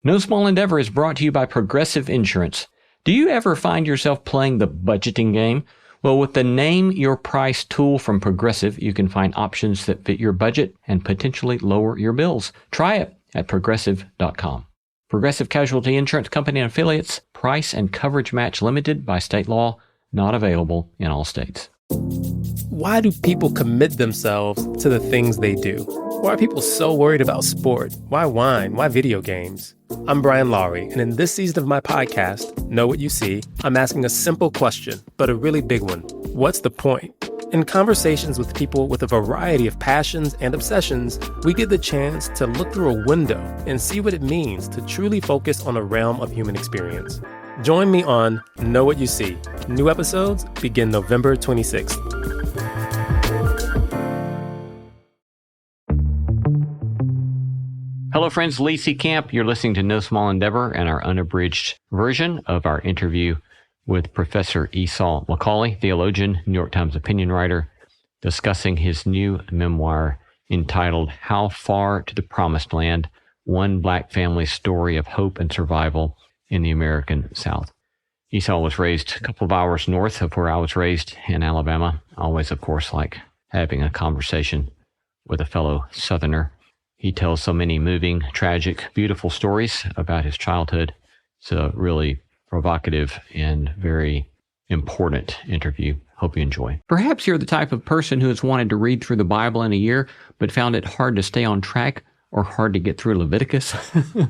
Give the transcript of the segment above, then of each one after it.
No Small Endeavor is brought to you by Progressive Insurance. Do you ever find yourself playing the budgeting game? Well, with the Name Your Price tool from Progressive, you can find options that fit your budget and potentially lower your bills. Try it at Progressive.com. Progressive Casualty Insurance Company and Affiliates. Price and coverage match limited by state law. Not available in all states. Why do people commit themselves to the things they do? Why are people so worried about sport? Why wine? Why video games? I'm Brian Lowry, and in this season of my podcast, Know What You See, I'm asking a simple question, but a really big one. What's the point? In conversations with people with a variety of passions and obsessions, we get the chance to look through a window and see what it means to truly focus on a realm of human experience. Join me on Know What You See. New episodes begin November 26th. Hello, friends. Lee C. Camp. You're listening to No Small Endeavor and our unabridged version of our interview with Professor Esau McCaulley, theologian, New York Times opinion writer, discussing his new memoir entitled How Far to the Promised Land? One Black Family's Story of Hope and Survival in the American South. Esau was raised a couple of hours north of where I was raised in Alabama. Always, of course, like having a conversation with a fellow Southerner. He tells so many moving, tragic, beautiful stories about his childhood. It's a really provocative and very important interview. Hope you enjoy. Perhaps you're the type of person who has wanted to read through the Bible in a year, but found it hard to stay on track or hard to get through Leviticus. Well,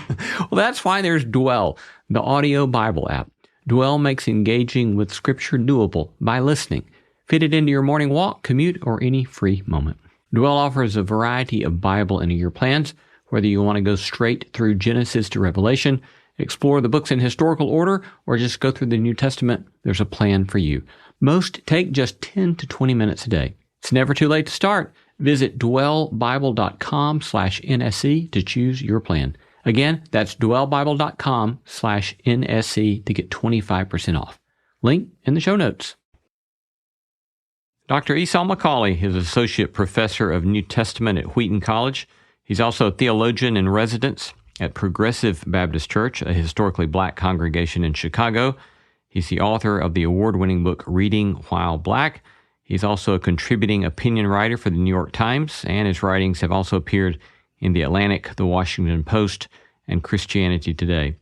that's why there's Dwell, the audio Bible app. Dwell makes engaging with Scripture doable by listening. Fit it into your morning walk, commute, or any free moment. Dwell offers a variety of Bible in a year plans, whether you want to go straight through Genesis to Revelation, explore the books in historical order, or just go through the New Testament. There's a plan for you. Most take just 10 to 20 minutes a day. It's never too late to start. Visit dwellbible.com/NSE to choose your plan. Again, that's dwellbible.com/NSE to get 25% off. Link in the show notes. Dr. Esau McCaulley is Associate Professor of New Testament at Wheaton College. He's also a theologian in residence at Progressive Baptist Church, a historically black congregation in Chicago. He's the author of the award-winning book Reading While Black. He's also a contributing opinion writer for the New York Times, and his writings have also appeared in The Atlantic, The Washington Post, and Christianity Today.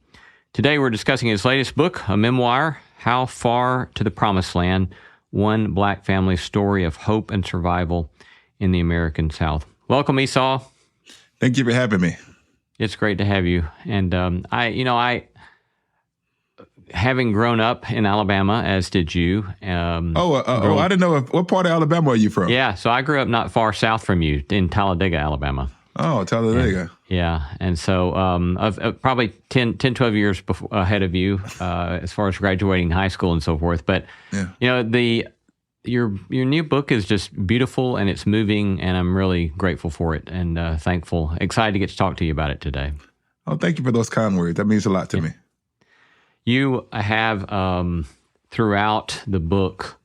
Today we're discussing his latest book, a memoir, How Far to the Promised Land? One Black Family's Story of Hope and Survival in the American South. Welcome, Esau. Thank you for having me. It's great to have you. And I having grown up in Alabama, as did you. I didn't know. What part of Alabama are you from? Yeah, so I grew up not far south from you in Talladega, Alabama. Oh, Talladega. And so probably 10, 12 years ahead of you as far as graduating high school and so forth. But, your new book is just beautiful and it's moving, and I'm really grateful for it and thankful, excited to get to talk to you about it today. Oh, thank you for those kind words. That means a lot to me. You have, throughout the book,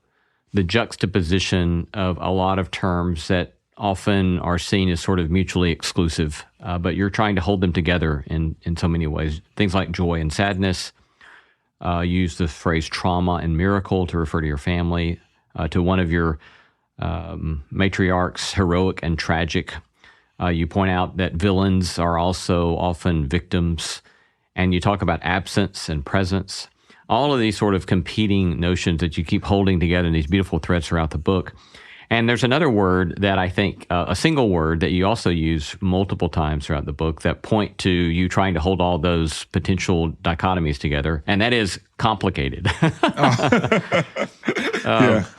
the juxtaposition of a lot of terms that often are seen as sort of mutually exclusive, but you're trying to hold them together in so many ways. Things like joy and sadness, use the phrase trauma and miracle to refer to your family, to one of your matriarchs, heroic and tragic. You point out that villains are also often victims, and you talk about absence and presence. All of these sort of competing notions that you keep holding together in these beautiful threads throughout the book. And there's another word that I think, a single word that you also use multiple times throughout the book that point to you trying to hold all those potential dichotomies together, and that is complicated.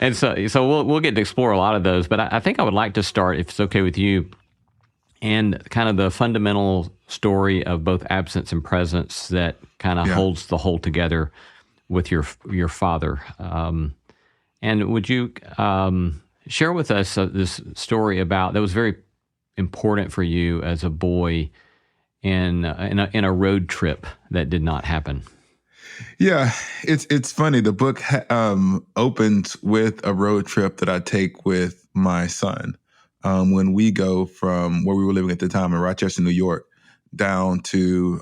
And so we'll get to explore a lot of those, but I think I would like to start, if it's okay with you, and kind of the fundamental story of both absence and presence that kind of holds the whole together with your father. And would you share with us this story that was very important for you as a boy in a road trip that did not happen? Yeah, it's funny. The book opens with a road trip that I take with my son when we go from where we were living at the time in Rochester, New York, down to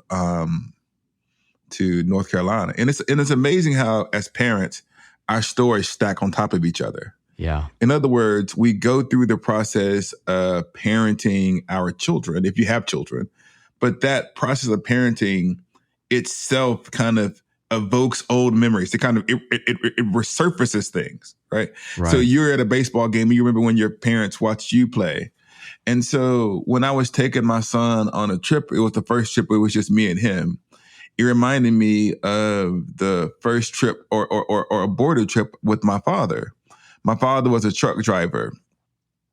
to North Carolina. And it's amazing how, as parents, our stories stack on top of each other. Yeah. In other words, we go through the process of parenting our children, if you have children, but that process of parenting itself kind of evokes old memories. It kind of it resurfaces things, right? So you're at a baseball game and you remember when your parents watched you play. And so when I was taking my son on a trip, it was the first trip, it was just me and him. It reminded me of the first trip or a border trip with my father. My father was a truck driver.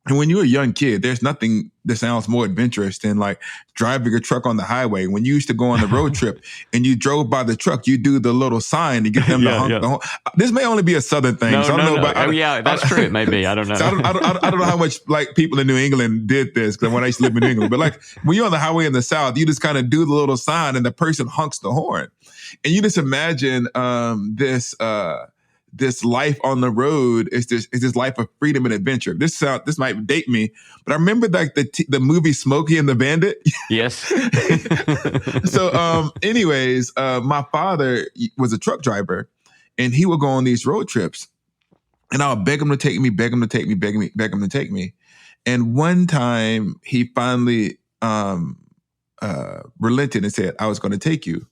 And when you're a young kid, there's nothing that sounds more adventurous than like driving a truck on the highway. When you used to go on the road trip and you drove by the truck, you do the little sign to get them to honk the horn. This may only be a Southern thing. No, so I don't know. But that's true. It may be. I don't know. So I don't know how much like people in New England did this, because when I used to live in New England, but like when you're on the highway in the South, you just kind of do the little sign and the person honks the horn. And you just imagine this life on the road is this life of freedom and adventure. This might date me, but I remember like the movie Smokey and the Bandit. Yes. So, anyways, my father was a truck driver, and he would go on these road trips, and I would beg him to take me, beg him to take me, beg him to take me. And one time, he finally relented and said, "I was going to take you."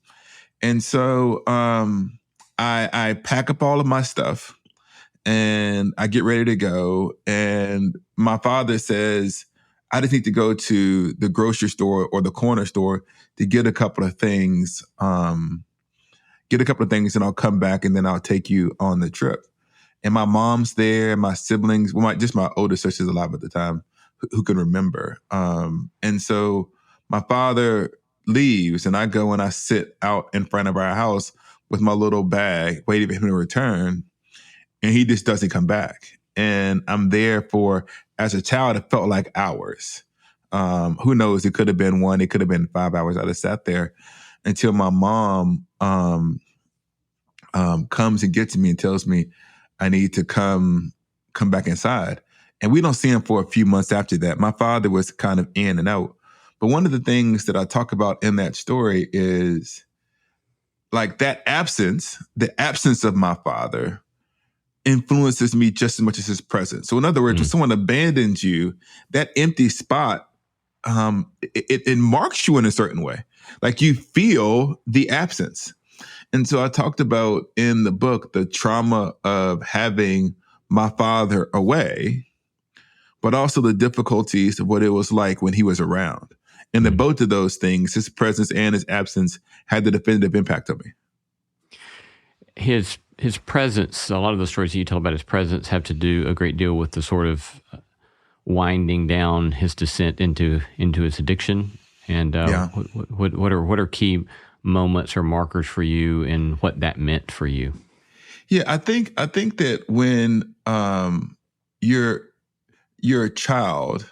And so, I pack up all of my stuff and I get ready to go. And my father says, I just need to go to the grocery store or the corner store to get a couple of things, and I'll come back and then I'll take you on the trip. And my mom's there, my siblings, just my older sister's alive at the time who can remember. And so my father leaves and I go and I sit out in front of our house with my little bag, waiting for him to return, and he just doesn't come back. And I'm there for, as a child, it felt like hours. Who knows? It could have been 1, it could have been 5 hours. I just sat there until my mom comes and gets me and tells me I need to come back inside. And we don't see him for a few months after that. My father was kind of in and out. But one of the things that I talk about in that story is like that absence, the absence of my father influences me just as much as his presence. So in other words, when someone abandons you, that empty spot, it marks you in a certain way. Like you feel the absence. And so I talked about in the book, the trauma of having my father away, but also the difficulties of what it was like when he was around. And that both of those things, his presence and his absence, had the definitive impact on me. His presence, a lot of the stories you tell about his presence have to do a great deal with the sort of winding down his descent into his addiction. And what are key moments or markers for you and what that meant for you? Yeah, I think that when you're a child,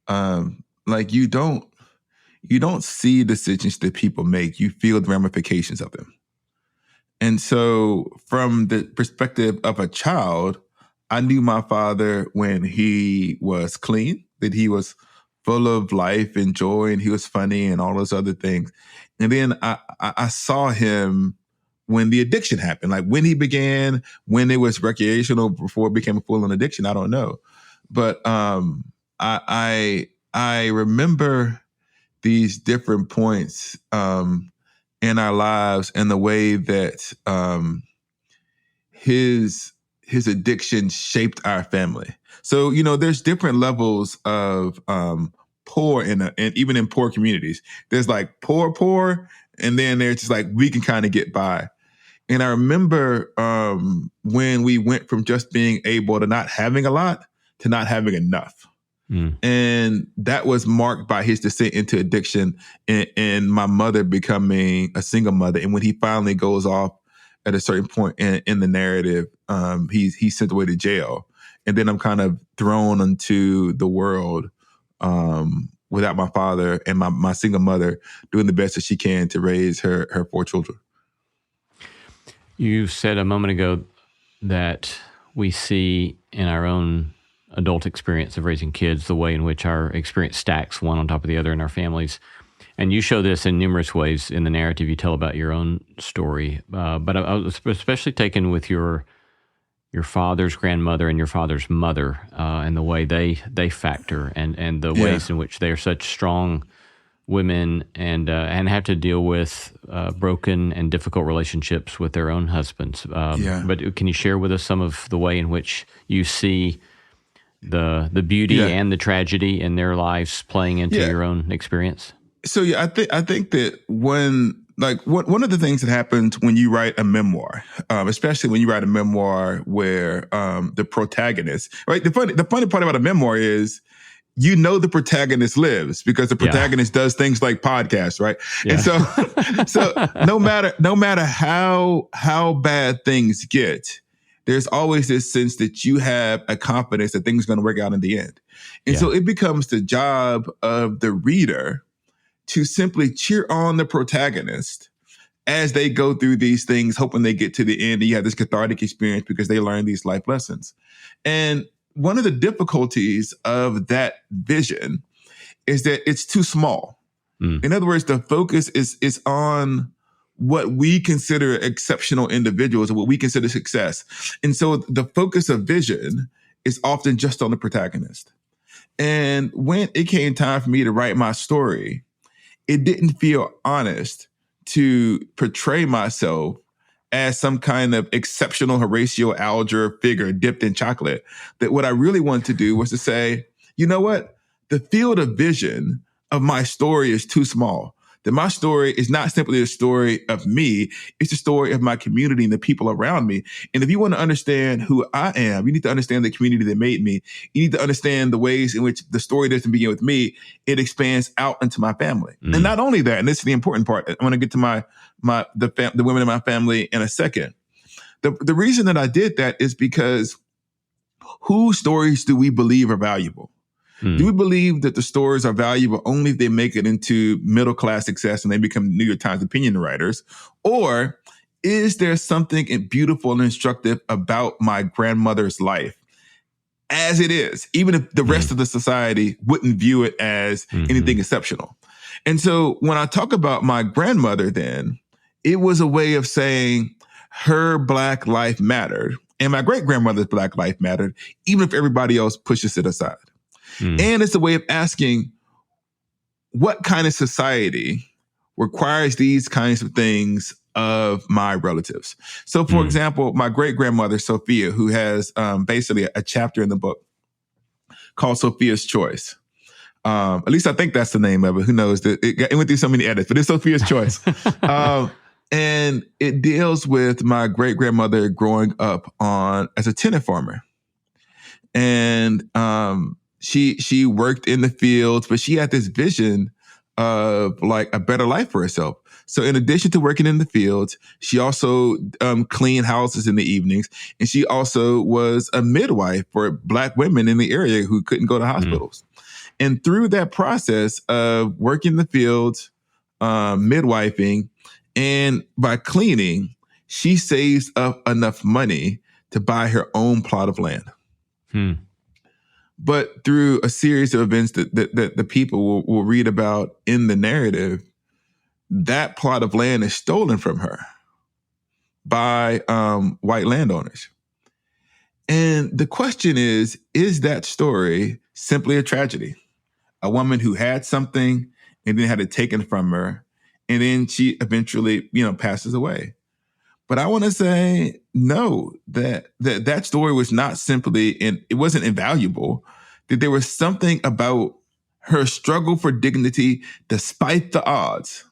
like you don't see decisions that people make. You feel the ramifications of them. And so from the perspective of a child, I knew my father when he was clean, that he was full of life and joy and he was funny and all those other things. And then I saw him when the addiction happened, like when he began, when it was recreational before it became a full-on addiction, I don't know. But I remember these different points in our lives and the way that his addiction shaped our family. So, there's different levels of poor and even in poor communities. There's like poor, and then there's just like we can kind of get by. And I remember when we went from just being able to not having a lot to not having enough. And that was marked by his descent into addiction and my mother becoming a single mother. And when he finally goes off at a certain point in the narrative, he's sent away to jail. And then I'm kind of thrown into the world without my father and my single mother doing the best that she can to raise her 4 children. You said a moment ago that we see in our own adult experience of raising kids the way in which our experience stacks one on top of the other in our families. And you show this in numerous ways in the narrative you tell about your own story. But I was especially taken with your father's grandmother and your father's mother, and the way they factor, and the ways in which they are such strong women and have to deal with broken and difficult relationships with their own husbands. But can you share with us some of the way in which you see the beauty and the tragedy in their lives playing into your own experience? So I think that one of the things that happens when you write a memoir, especially when you write a memoir where the protagonist, right? The funny part about a memoir is, the protagonist lives because the protagonist does things like podcasts, right? Yeah. And so no matter how bad things get, there's always this sense that you have a confidence that things are going to work out in the end. And so it becomes the job of the reader to simply cheer on the protagonist as they go through these things, hoping they get to the end and you have this cathartic experience because they learn these life lessons. And one of the difficulties of that vision is that it's too small. In other words, the focus is on what we consider exceptional individuals or what we consider success. And so the focus of vision is often just on the protagonist. And when it came time for me to write my story, it didn't feel honest to portray myself as some kind of exceptional Horatio Alger figure dipped in chocolate. That what I really wanted to do was to say, you know what? The field of vision of my story is too small. That my story is not simply a story of me, it's a story of my community and the people around me. And if you want to understand who I am, you need to understand the community that made me. You need to understand the ways in which the story doesn't begin with me, it expands out into my family. And not only that, and this is the important part, I want to get to the women in my family in a second. The reason that I did that is because whose stories do we believe are valuable? Do we believe that the stories are valuable only if they make it into middle-class success and they become New York Times opinion writers? Or is there something beautiful and instructive about my grandmother's life as it is, even if the rest of the society wouldn't view it as anything exceptional? And so when I talk about my grandmother then, it was a way of saying her Black life mattered and my great-grandmother's Black life mattered, even if everybody else pushes it aside. And it's a way of asking what kind of society requires these kinds of things of my relatives. So, for example, my great-grandmother, Sophia, who has basically a chapter in the book called Sophia's Choice. At least I think that's the name of it. Who knows? It went through so many edits, but it's Sophia's Choice. And it deals with my great-grandmother growing up as a tenant farmer. And she worked in the fields, but she had this vision of like a better life for herself. So in addition to working in the fields, she also cleaned houses in the evenings. And she also was a midwife for Black women in the area who couldn't go to hospitals. And through that process of working in the fields, midwifing, and by cleaning, she saves up enough money to buy her own plot of land. But through a series of events that the people will read about in the narrative, that plot of land is stolen from her by white landowners. And the question is that story simply a tragedy? A woman who had something and then had it taken from her, and then she eventually, passes away. But I want to say no, that story was not simply, and it wasn't invaluable, that there was something about her struggle for dignity despite the odds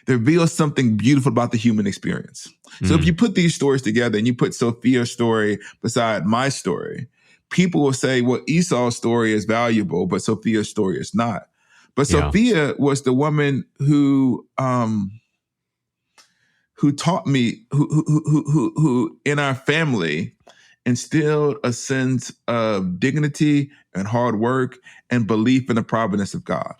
that reveals something beautiful about the human experience. So if you put these stories together and you put Sophia's story beside my story, people will say, well, Esau's story is valuable, but Sophia's story is not. But Sophia was the woman who taught me, who in our family instilled a sense of dignity and hard work and belief in the providence of God.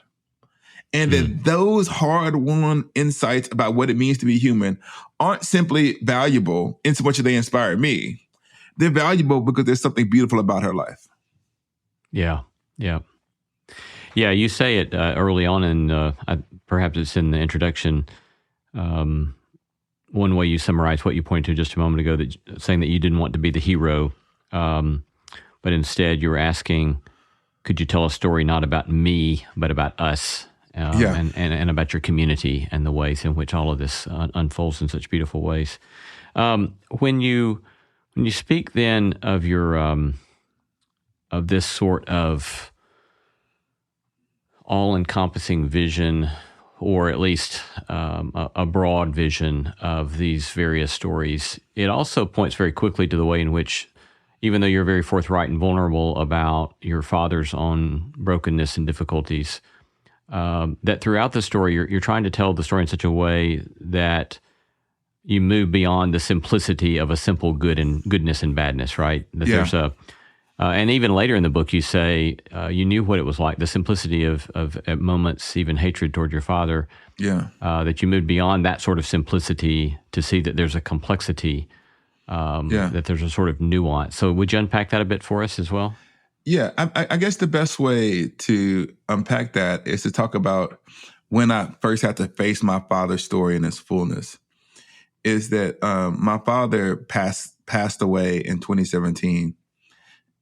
And that those hard-won insights about what it means to be human aren't simply valuable in so much that they inspire me. They're valuable because there's something beautiful about her life. Yeah, you say it early on in perhaps it's in the introduction. One way you summarize what you pointed to just a moment ago, that saying that you didn't want to be the hero, but instead you were asking, could you tell a story not about me, but about us, and about your community and the ways in which all of this unfolds in such beautiful ways. When you speak then of your of this sort of all-encompassing vision, or at least a broad vision of these various stories, it also points very quickly to the way in which, even though you're very forthright and vulnerable about your father's own brokenness and difficulties, that throughout the story, you're trying to tell the story in such a way that you move beyond the simplicity of a simple goodness and badness, right? That there's and even later in the book, you say you knew what it was like, the simplicity of at moments, even hatred toward your father. That you moved beyond that sort of simplicity to see that there's a complexity, that there's a sort of nuance. So would you unpack that a bit for us as well? Yeah, I guess the best way to unpack that is to talk about when I first had to face my father's story in its fullness. Is that my father passed away in 2017.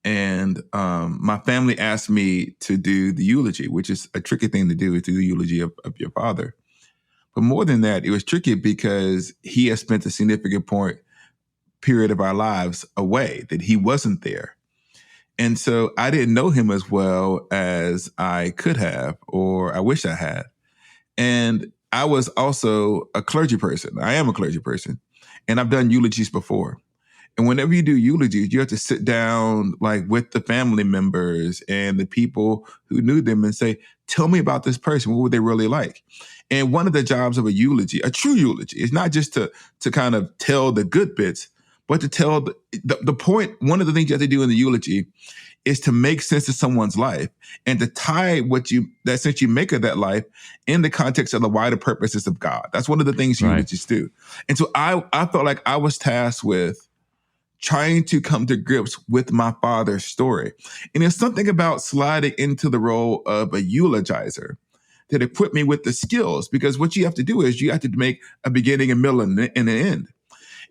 And my family asked me to do the eulogy, which is a tricky thing to do, is to do the eulogy of your father. But more than that, it was tricky because he had spent a significant period of our lives away, that he wasn't there. And so I didn't know him as well as I could have, or I wish I had. And I was also a clergy person. I am a clergy person, and I've done eulogies before. And whenever you do eulogies, you have to sit down like with the family members and the people who knew them and say, tell me about this person. What were they really like? And one of the jobs of a eulogy, a true eulogy, is not just to kind of tell the good bits, but to tell the point. One of the things you have to do in the eulogy is to make sense of someone's life and to tie that sense you make of that life in the context of the wider purposes of God. That's one of the things eulogies do. And so I felt like I was tasked with trying to come to grips with my father's story. And there's something about sliding into the role of a eulogizer that equipped me with the skills, because what you have to do is you have to make a beginning, a middle, and an end.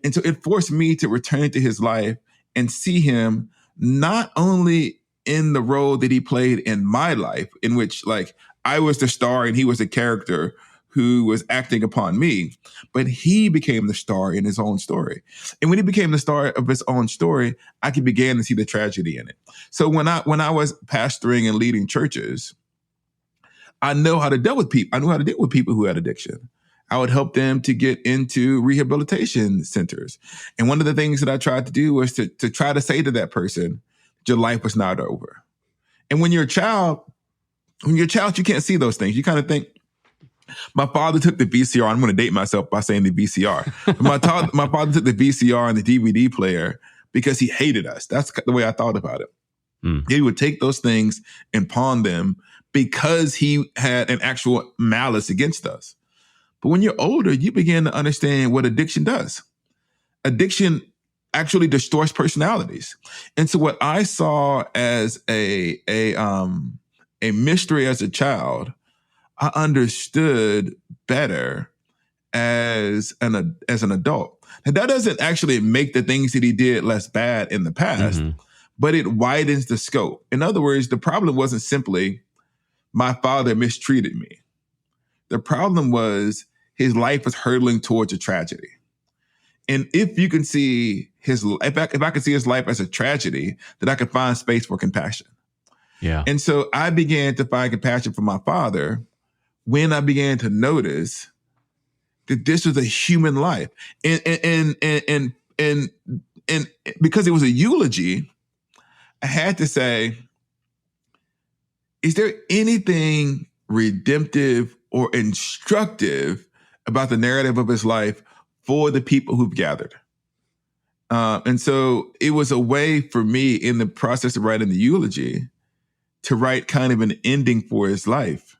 And so it forced me to return to his life and see him not only in the role that he played in my life, in which like I was the star and he was the character who was acting upon me, but he became the star in his own story. And when he became the star of his own story, I could begin to see the tragedy in it. So when I was pastoring and leading churches, I know how to deal with people. I knew how to deal with people who had addiction. I would help them to get into rehabilitation centers. And one of the things that I tried to do was to try to say to that person, your life was not over. And when you're a child, you can't see those things. You kind of think, my father took the VCR. I'm going to date myself by saying the VCR. My father took the VCR and the DVD player because he hated us. That's the way I thought about it. He would take those things and pawn them because he had an actual malice against us. But when you're older, you begin to understand what addiction does. Addiction actually distorts personalities. And so what I saw as a mystery as a child, I understood better as an adult. Now, that doesn't actually make the things that he did less bad in the past, but it widens the scope. In other words, the problem wasn't simply my father mistreated me. The problem was his life was hurtling towards a tragedy. And if you can see if I could see his life as a tragedy, then I could find space for compassion. Yeah. And so I began to find compassion for my father when I began to notice that this was a human life. And because it was a eulogy, I had to say, is there anything redemptive or instructive about the narrative of his life for the people who've gathered? And so it was a way for me in the process of writing the eulogy to write kind of an ending for his life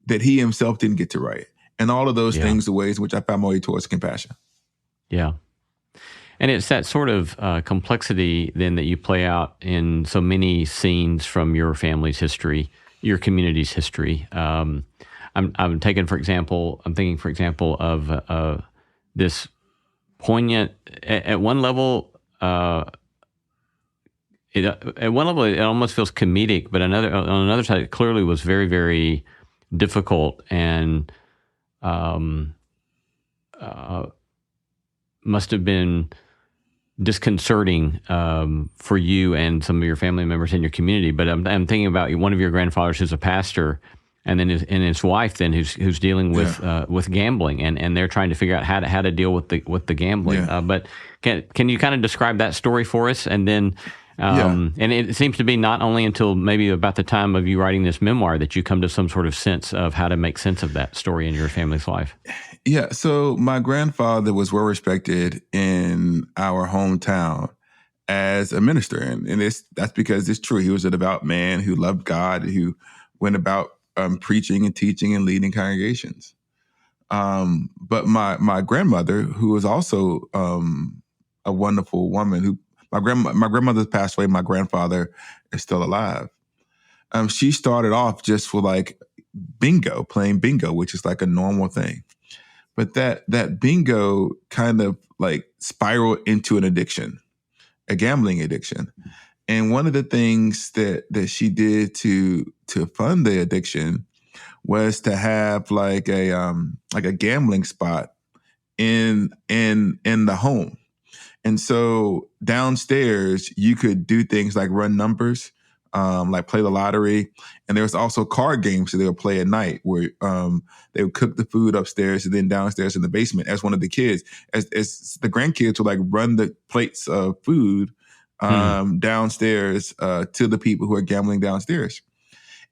that he himself didn't get to write. And all of those things, the ways in which I found my way towards compassion. Yeah. And it's that sort of complexity then that you play out in so many scenes from your family's history, your community's history. I'm I'm thinking, for example, of this poignant, at one level, it almost feels comedic, but on another side, it clearly was very, very difficult and must have been disconcerting for you and some of your family members in your community. But I'm thinking about one of your grandfathers who's a pastor, and then his wife then who's dealing with gambling, and they're trying to figure out how to deal with the gambling. Yeah. But can you kind of describe that story for us? And then and it seems to be not only until maybe about the time of you writing this memoir that you come to some sort of sense of how to make sense of that story in your family's life. Yeah. So my grandfather was well respected in our hometown as a minister. And that's because it's true. He was a devout man who loved God, who went about preaching and teaching and leading congregations. But my grandmother, who was also a wonderful woman, who my grandmother passed away. My grandfather is still alive. She started off just for like playing bingo, which is like a normal thing. But that bingo kind of like spiraled into an addiction, a gambling addiction. And one of the things that she did to fund the addiction was to have like a gambling spot in the home. And so downstairs you could do things like run numbers, like play the lottery. And there was also card games that they would play at night where they would cook the food upstairs, and then downstairs in the basement as one of the kids, as the grandkids would like run the plates of food downstairs to the people who are gambling downstairs.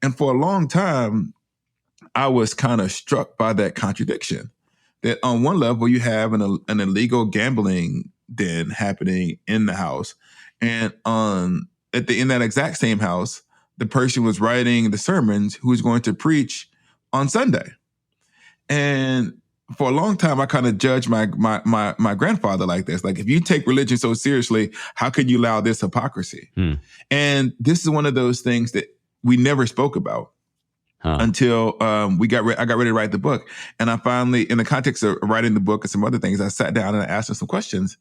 And for a long time, I was kind of struck by that contradiction, that on one level you have an illegal gambling den happening in the house. And in that exact same house, the person was writing the sermons who was going to preach on Sunday. And for a long time, I kind of judged my grandfather like this. Like, if you take religion so seriously, how can you allow this hypocrisy? And this is one of those things that we never spoke about until I got ready to write the book. And I finally, in the context of writing the book and some other things, I sat down and I asked him some questions.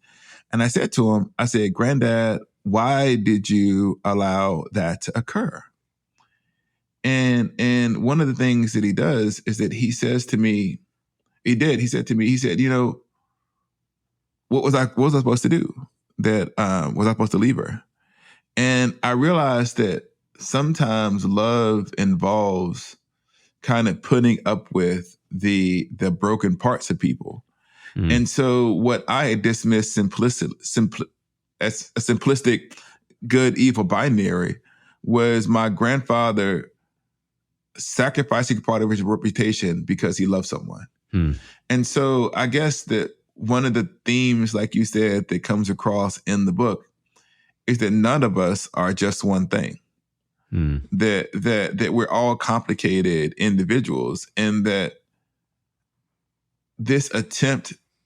And I said to him, I said, "Granddad, why did you allow that to occur?" And one of the things that he does is that he says to me, he said to me, you know, what was I supposed to do? Was I supposed to leave her? And I realized that sometimes love involves kind of putting up with the broken parts of people. And so what I had dismissed as a simplistic good, evil binary was my grandfather sacrificing part of his reputation because he loved someone. And so I guess that one of the themes, like you said, that comes across in the book is that none of us are just one thing. That we're all complicated individuals, and that this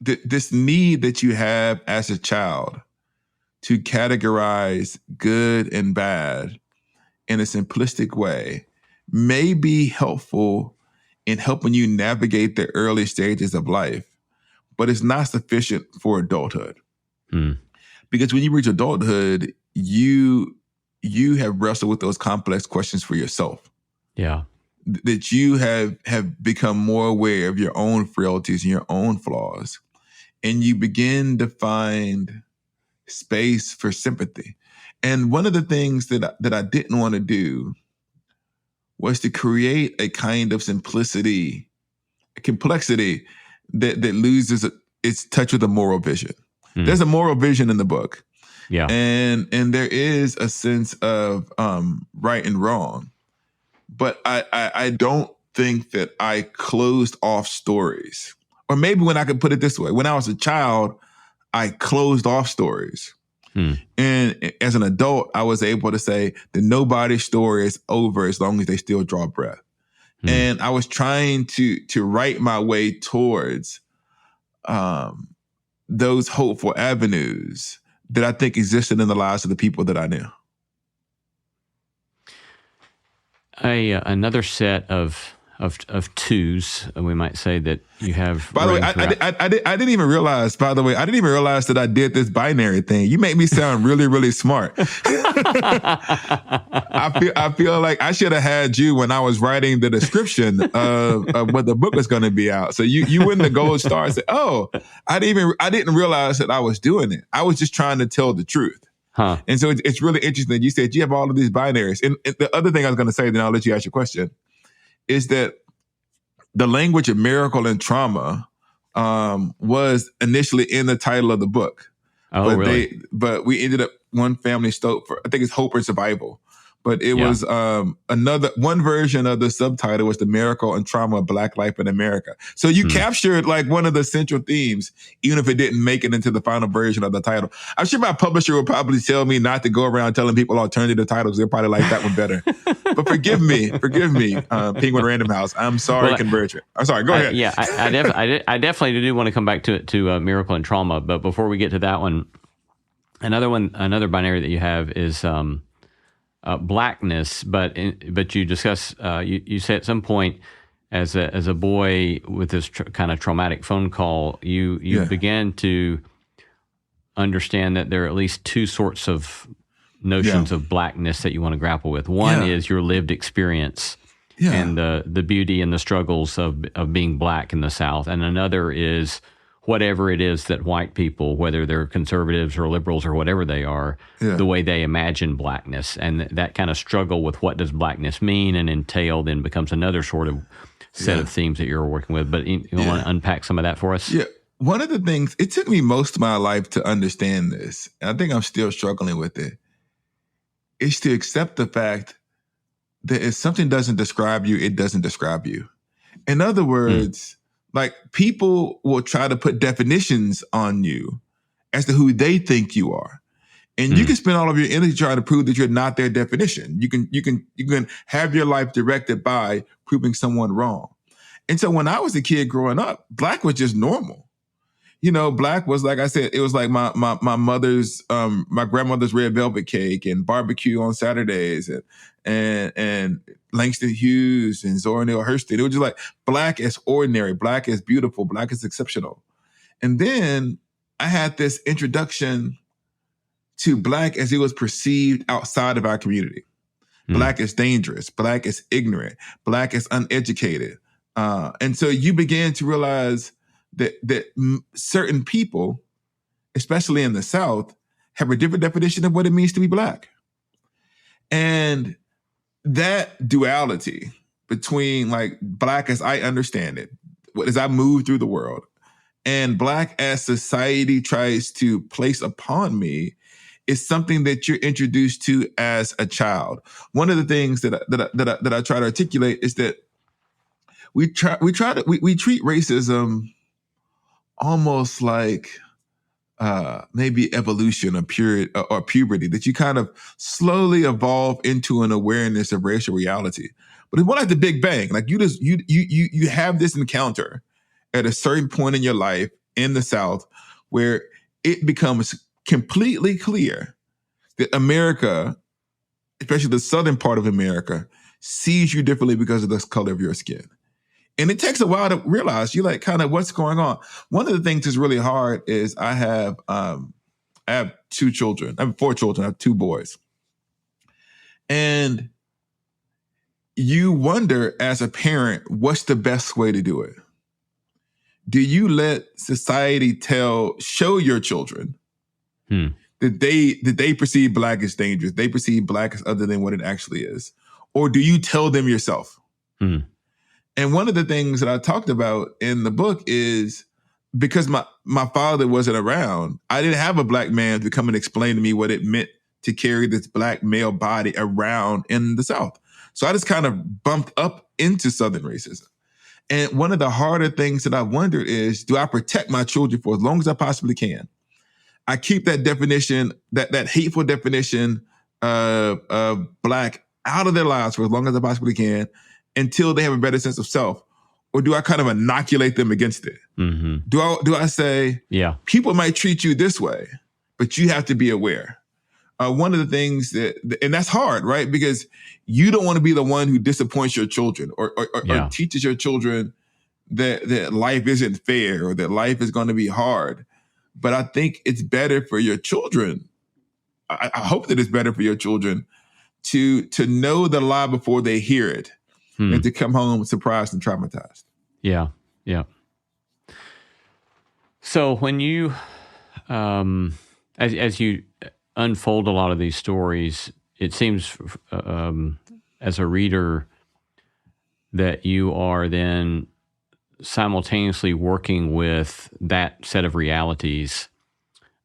this need that you have as a child to categorize good and bad in a simplistic way may be helpful in helping you navigate the early stages of life, but it's not sufficient for adulthood. Because when you reach adulthood, you have wrestled with those complex questions for yourself. Yeah. That you have become more aware of your own frailties and your own flaws. And you begin to find space for sympathy. And one of the things that I didn't want to do was to create a kind of simplicity, a complexity that loses its touch with a moral vision. There's a moral vision in the book. Yeah. And there is a sense of right and wrong. But I don't think that I closed off stories. Or maybe when I could put it this way, when I was a child, I closed off stories. And as an adult, I was able to say that nobody's story is over as long as they still draw breath. And I was trying to write my way towards those hopeful avenues that I think existed in the lives of the people that I knew. Another set of of twos, we might say, that you have. By the way, I didn't even realize. By the way, I didn't even realize that I did this binary thing. You make me sound really, really smart. I feel like I should have had you when I was writing the description of what the book was going to be out. So you win the gold star and say, "Oh, I didn't realize that I was doing it. I was just trying to tell the truth." Huh. And so it's really interesting that you said you have all of these binaries. And the other thing I was going to say, then I'll let you ask your question, is that the language of miracle and trauma was initially in the title of the book. Oh, but really? But we ended up, one family stole for, I think it's Hope and Survival. But it was one version of the subtitle was The Miracle and Trauma of Black Life in America. So you captured like one of the central themes, even if it didn't make it into the final version of the title. I'm sure my publisher will probably tell me not to go around telling people alternative titles. They'll probably like that one better. But forgive me, Penguin Random House. I'm sorry, Convergent. I'm sorry, go ahead. I definitely do want to come back to Miracle and Trauma. But before we get to that one, another binary that you have is blackness, but you discuss you say at some point as a boy with this kind of traumatic phone call, you began to understand that there are at least two sorts of notions of blackness that you want to grapple with. One is your lived experience and the beauty and the struggles of being black in the South, and another is whatever it is that white people, whether they're conservatives or liberals or whatever they are, the way they imagine blackness. And that kind of struggle with what does blackness mean and entail then becomes another sort of set of themes that you're working with. But you want to unpack some of that for us? Yeah. One of the things, it took me most of my life to understand this, and I think I'm still struggling with it, is to accept the fact that if something doesn't describe you, it doesn't describe you. In other words, like people will try to put definitions on you as to who they think you are. And you can spend all of your energy trying to prove that you're not their definition. You can have your life directed by proving someone wrong. And so when I was a kid growing up, black was just normal. You know, black was, like I said, it was like my mother's, my grandmother's red velvet cake and barbecue on Saturdays and Langston Hughes and Zora Neale Hurston. It was just like black is ordinary, black is beautiful, black is exceptional. And then I had this introduction to black as it was perceived outside of our community. Black is dangerous, black is ignorant, black is uneducated. And so you began to realize that certain people, especially in the South, have a different definition of what it means to be black. And that duality between like black as I understand it, as I move through the world, and black as society tries to place upon me is something that you're introduced to as a child. One of the things that I try to articulate is that we treat racism almost like maybe evolution or puberty, that you kind of slowly evolve into an awareness of racial reality. But it's more like the Big Bang. Like you have this encounter at a certain point in your life in the South where it becomes completely clear that America, especially the southern part of America, sees you differently because of the color of your skin. And it takes a while to realize you're like, kind of what's going on. One of the things that's really hard is I have 2 children. I have 4 children. I have 2 boys. And you wonder as a parent, what's the best way to do it? Do you let society show your children that they perceive black as dangerous? They perceive black as other than what it actually is? Or do you tell them yourself? And one of the things that I talked about in the book is because my father wasn't around, I didn't have a black man to come and explain to me what it meant to carry this black male body around in the South. So I just kind of bumped up into Southern racism. And one of the harder things that I wondered is, do I protect my children for as long as I possibly can? I keep that definition, that hateful definition of black out of their lives for as long as I possibly can, until they have a better sense of self? Or do I kind of inoculate them against it? Do I say, people might treat you this way, but you have to be aware? one of the things and that's hard, right? Because you don't want to be the one who disappoints your children or teaches your children that life isn't fair or that life is going to be hard. But I think it's better for your children. I hope that it's better for your children to know the lie before they hear it and to come home surprised and traumatized. Yeah. Yeah. So when you, as you unfold a lot of these stories, it seems as a reader that you are then simultaneously working with that set of realities.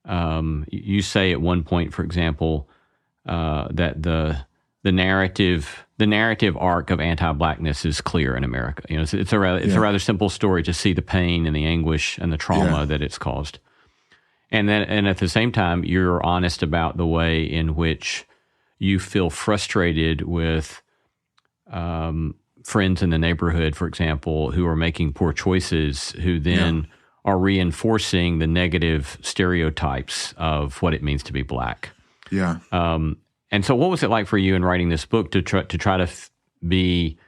You say at one point, for example, that the narrative arc of anti-blackness is clear in America. You know, it's a rather simple story to see the pain and the anguish and the trauma that it's caused. And at the same time, you're honest about the way in which you feel frustrated with friends in the neighborhood, for example, who are making poor choices, who then are reinforcing the negative stereotypes of what it means to be Black. Yeah. And so what was it like for you in writing this book to try to be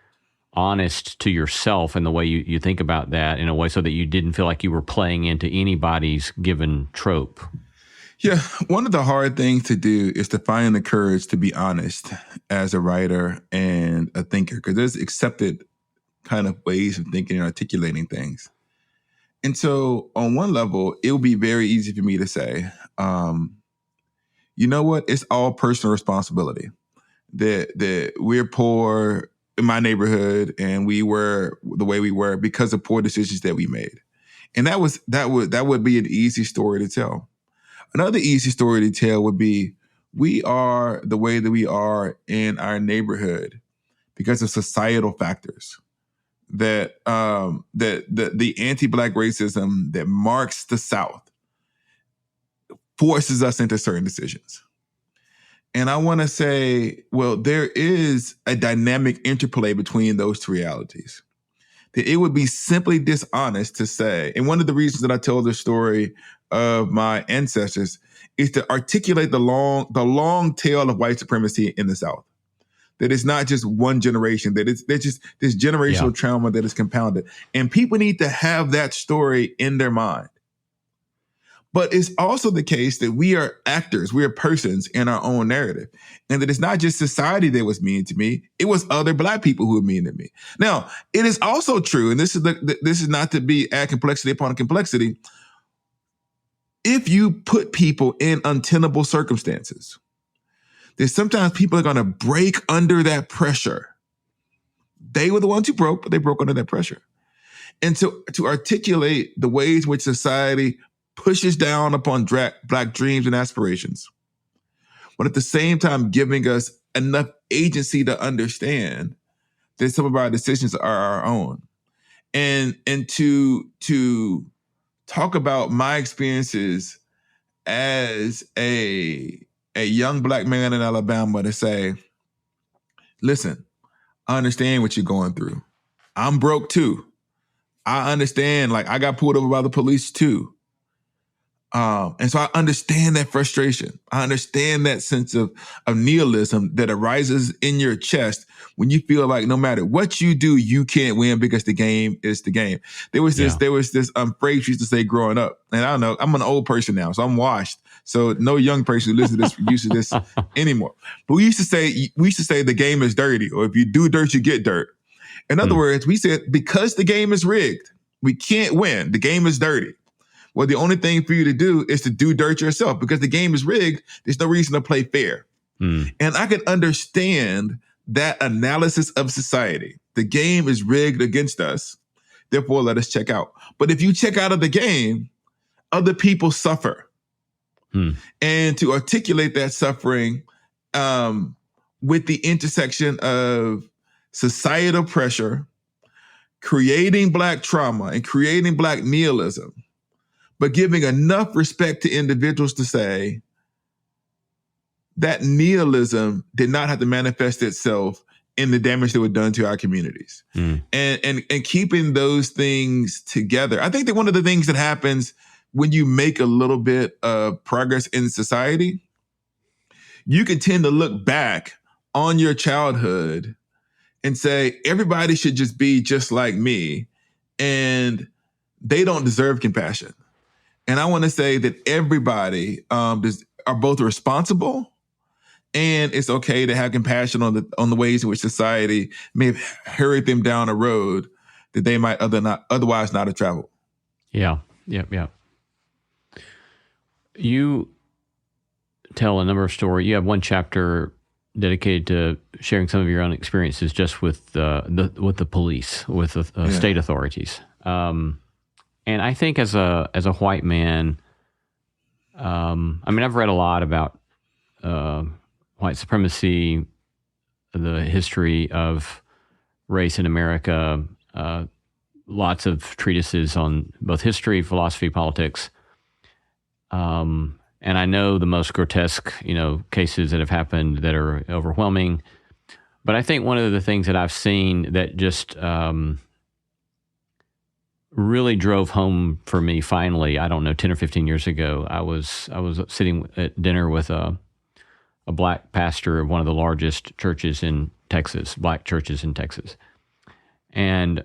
honest to yourself in the way you think about that, in a way so that you didn't feel like you were playing into anybody's given trope? Yeah, one of the hard things to do is to find the courage to be honest as a writer and a thinker, because there's accepted kind of ways of thinking and articulating things. And so on one level, it would be very easy for me to say, you know what, it's all personal responsibility. That we're poor in my neighborhood and we were the way we were because of poor decisions that we made. And that would be an easy story to tell. Another easy story to tell would be, we are the way that we are in our neighborhood because of societal factors. That the anti-Black racism that marks the South forces us into certain decisions. And I want to say, well, there is a dynamic interplay between those two realities. That it would be simply dishonest to say, and one of the reasons that I tell the story of my ancestors is to articulate the long tail of white supremacy in the South. That it's not just one generation, that there's just this generational trauma that is compounded. And people need to have that story in their mind. But it's also the case that we are actors, we are persons in our own narrative. And that it's not just society that was mean to me, it was other Black people who were mean to me. Now, it is also true, and this is not to be add complexity upon complexity, if you put people in untenable circumstances, that sometimes people are going to break under that pressure. They were the ones who broke, but they broke under that pressure. And to articulate the ways in which society pushes down upon Black dreams and aspirations, but at the same time giving us enough agency to understand that some of our decisions are our own. And to talk about my experiences as a young Black man in Alabama, to say, listen, I understand what you're going through. I'm broke too. I understand, like, I got pulled over by the police too. And so I understand that frustration. I understand that sense of nihilism that arises in your chest when you feel like no matter what you do, you can't win because the game is the game. There was this phrase we used to say growing up, and I don't know, I'm an old person now, so I'm washed. So no young person who listens to this uses this anymore. But we used to say the game is dirty, or if you do dirt, you get dirt. In other words, we said because the game is rigged, we can't win. The game is dirty. Well, the only thing for you to do is to do dirt yourself, because the game is rigged. There's no reason to play fair. And I can understand that analysis of society. The game is rigged against us. Therefore, let us check out. But if you check out of the game, other people suffer. And to articulate that suffering with the intersection of societal pressure, creating Black trauma and creating Black nihilism, but giving enough respect to individuals to say that nihilism did not have to manifest itself in the damage that was done to our communities. And keeping those things together. I think that one of the things that happens when you make a little bit of progress in society, you can tend to look back on your childhood and say, everybody should just be just like me, and they don't deserve compassion. And I want to say that everybody are both responsible, and it's okay to have compassion on the ways in which society may have hurried them down a road that they might otherwise not have traveled. Yeah. You tell a number of stories. You have one chapter dedicated to sharing some of your own experiences just with the police, with the state authorities. And I think as a white man, I mean, I've read a lot about white supremacy, the history of race in America, lots of treatises on both history, philosophy, politics. And I know the most grotesque, cases that have happened that are overwhelming. But I think one of the things that I've seen that just really drove home for me finally, I don't know, 10 or 15 years ago, I was sitting at dinner with a black pastor of one of the largest churches in Texas, black churches in Texas. And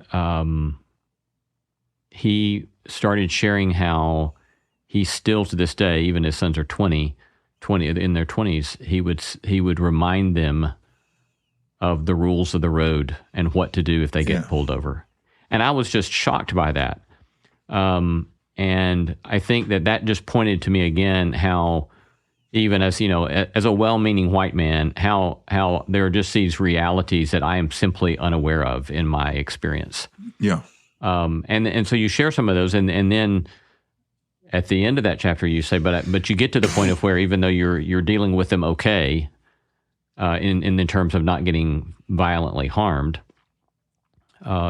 he started sharing how he still to this day, even his sons are 20 in their 20s, he would remind them of the rules of the road and what to do if they get pulled over. And I was just shocked by that. And I think that just pointed to me again how even as a well-meaning white man, how there are just these realities that I am simply unaware of in my experience. Yeah. And so you share some of those, and then at the end of that chapter, you say, but you get to the point of where even though you're dealing with them okay, in terms of not getting violently harmed,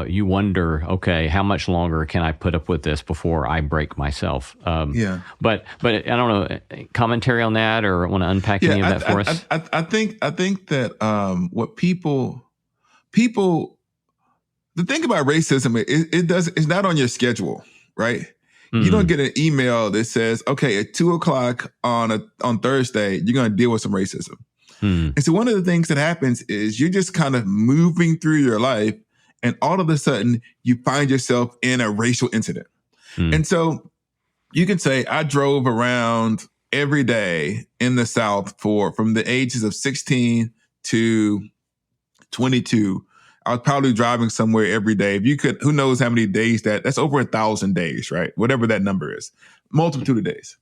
you wonder, okay, how much longer can I put up with this before I break myself? But I don't know, commentary on that, or want to unpack any of that for us? I think that what people, the thing about racism, it's not on your schedule, right? You don't get an email that says, okay, at 2:00 on Thursday, you're going to deal with some racism. And so one of the things that happens is you're just kind of moving through your life, and all of a sudden you find yourself in a racial incident. And so you can say, I drove around every day in the South from the ages of 16 to 22. I was probably driving somewhere every day. If you could, who knows how many days that's over 1,000 days, right? Whatever that number is, multitude of days.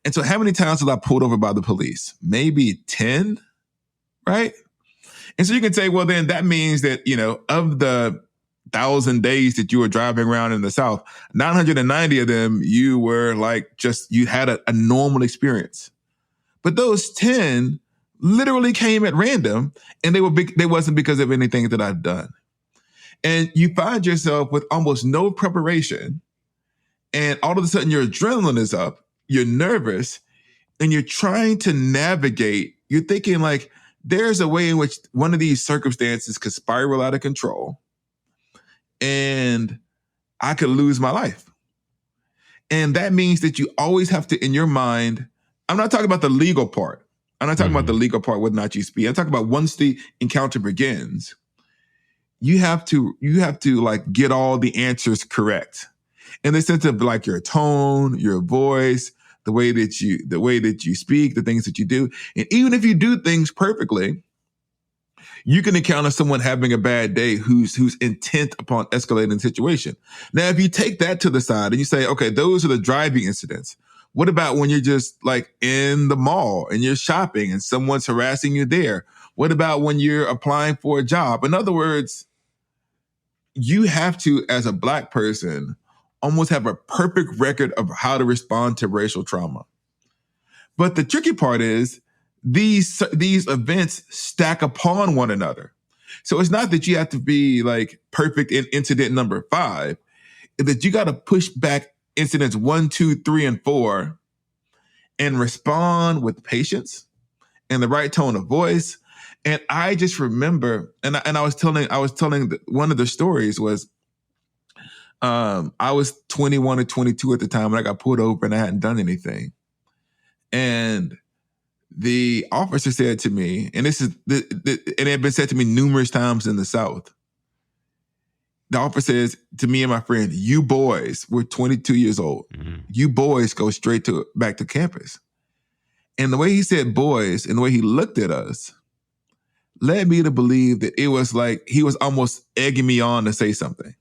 And so how many times was I pulled over by the police? Maybe 10, right? And so you can say, well, then that means that, of the 1,000 days that you were driving around in the South, 990 of them, you were you had a normal experience. But those 10 literally came at random, and they wasn't because of anything that I've done. And you find yourself with almost no preparation, and all of a sudden your adrenaline is up, you're nervous, and you're trying to navigate. You're thinking there's a way in which one of these circumstances could spiral out of control, and I could lose my life. And that means that you always have to, in your mind, I'm not talking about the legal part. I'm not talking about the legal part, whether or not you speak. I'm talking about once the encounter begins, you have to get all the answers correct. In the sense of your tone, your voice, the way that you speak, the things that you do. And even if you do things perfectly, you can encounter someone having a bad day who's intent upon escalating the situation. Now, if you take that to the side and you say, okay, those are the driving incidents. What about when you're just in the mall and you're shopping and someone's harassing you there? What about when you're applying for a job? In other words, you have to, as a Black person, almost have a perfect record of how to respond to racial trauma. But the tricky part is these events stack upon one another. So it's not that you have to be perfect in incident number 5, it's that you got to push back incidents 1, 2, 3, and 4 and respond with patience and the right tone of voice. And I just remember, and I was telling one of the stories was, I was 21 or 22 at the time, and I got pulled over and I hadn't done anything. And the officer said to me, and this is, and it had been said to me numerous times in the South. The officer says to me and my friend, "You boys, we're 22 years old. You boys go straight back to campus." And the way he said boys and the way he looked at us led me to believe that it was like he was almost egging me on to say something.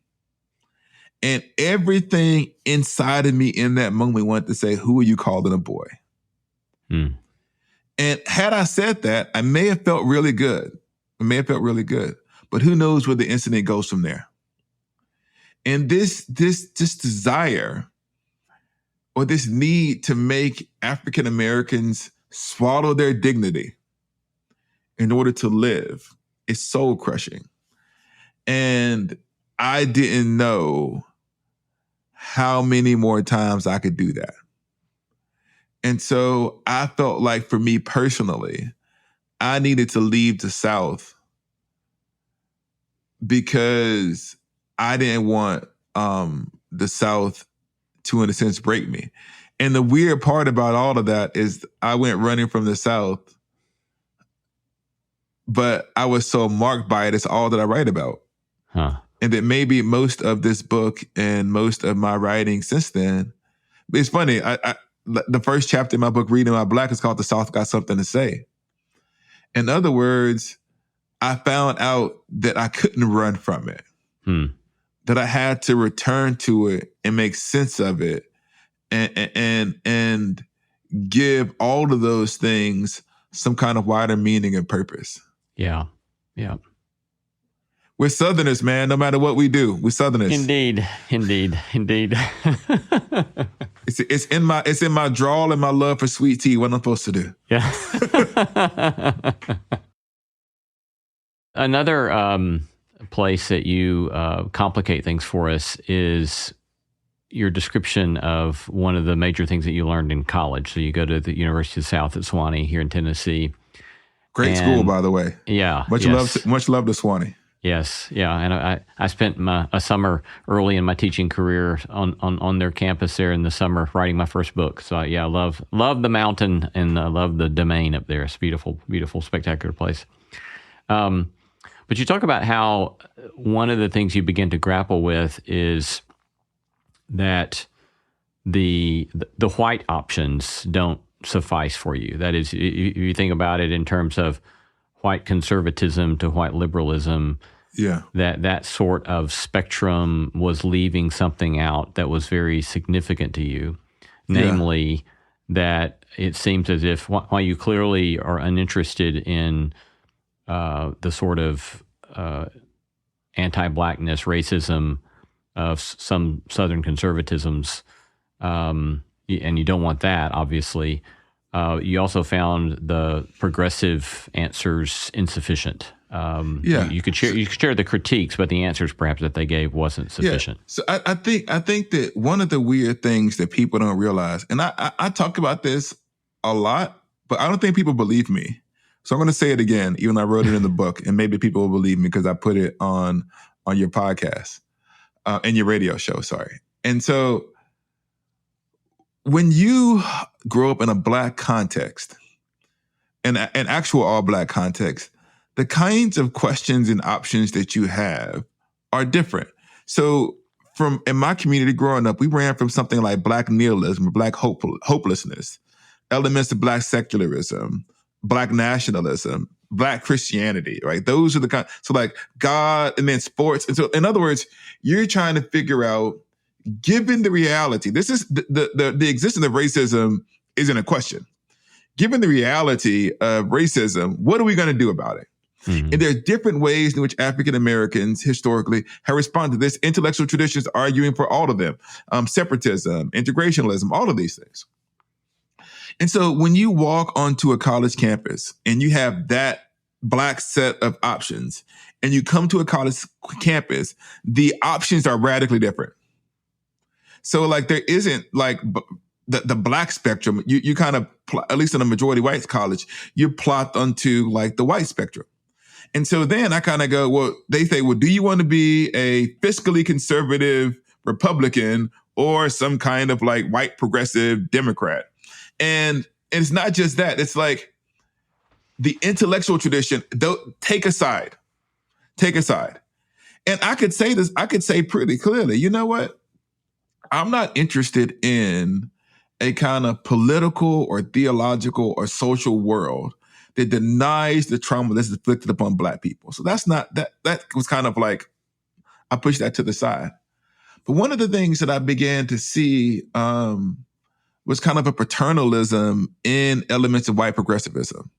And everything inside of me in that moment wanted to say, "Who are you calling a boy?" And had I said that, I may have felt really good. But who knows where the incident goes from there? And this desire or this need to make African Americans swallow their dignity in order to live is soul crushing. And I didn't know how many more times I could do that. And so I felt like for me personally, I needed to leave the South because I didn't want the South to, in a sense, break me. And the weird part about all of that is I went running from the South, but I was so marked by it. It's all that I write about. And that maybe most of this book and most of my writing since then, it's funny, the first chapter in my book, Reading My Black, is called "The South Got Something to Say." In other words, I found out that I couldn't run from it, that I had to return to it and make sense of it and give all of those things some kind of wider meaning and purpose. Yeah. We're Southerners, man. No matter what we do, we're Southerners. Indeed. It's in my drawl and my love for sweet tea. What I'm supposed to do. Yeah. Another place that you complicate things for us is your description of one of the major things that you learned in college. So you go to the University of the South at Sewanee here in Tennessee. Great school, by the way. Yeah. Much love to Sewanee. Yes, yeah, and I spent a summer early in my teaching career on their campus there in the summer writing my first book. So yeah, I love the mountain and I love the domain up there. It's a beautiful, spectacular place. But you talk about how one of the things you begin to grapple with is that the white options don't suffice for you. That is, you think about it in terms of white conservatism to white liberalism, that sort of spectrum was leaving something out that was very significant to you, namely that it seems as if while you clearly are uninterested in the sort of anti-blackness, racism of some Southern conservatisms, and you don't want that, obviously, you also found the progressive answers insufficient. You could share the critiques, but the answers perhaps that they gave wasn't sufficient. Yeah. So I think that one of the weird things that people don't realize, and I talk about this a lot, but I don't think people believe me. So I'm going to say it again, even though I wrote it in the book, and maybe people will believe me because I put it on your podcast, and your radio show. Sorry. And so when you grow up in a Black context, an actual all Black context, the kinds of questions and options that you have are different. So in my community growing up, we ran from something like Black nihilism, Black hopelessness, elements of Black secularism, Black nationalism, Black Christianity, right? Those are the kind. So like God and then sports. And so in other words, you're trying to figure out, given the reality, this is the existence of racism isn't a question. Given the reality of racism, what are we going to do about it? Mm-hmm. And there are different ways in which African Americans historically have responded to this. Intellectual traditions arguing for all of them, separatism, integrationism, all of these things. And so when you walk onto a college campus and you have that Black set of options and you come to a college campus, the options are radically different. So like there isn't like the Black spectrum. You kind of, at least in a majority white college, you're plopped onto like the white spectrum. And so then I kind of go, well, they say, well, do you want to be a fiscally conservative Republican or some kind of like white progressive Democrat? And it's not just that. It's like, the intellectual tradition, take aside. And I could say this, I could say pretty clearly, you know what? I'm not interested in a kind of political or theological or social world that denies the trauma that's inflicted upon Black people. So that's not, that was kind of like, I pushed that to the side. But one of the things that I began to see was kind of a paternalism in elements of white progressivism.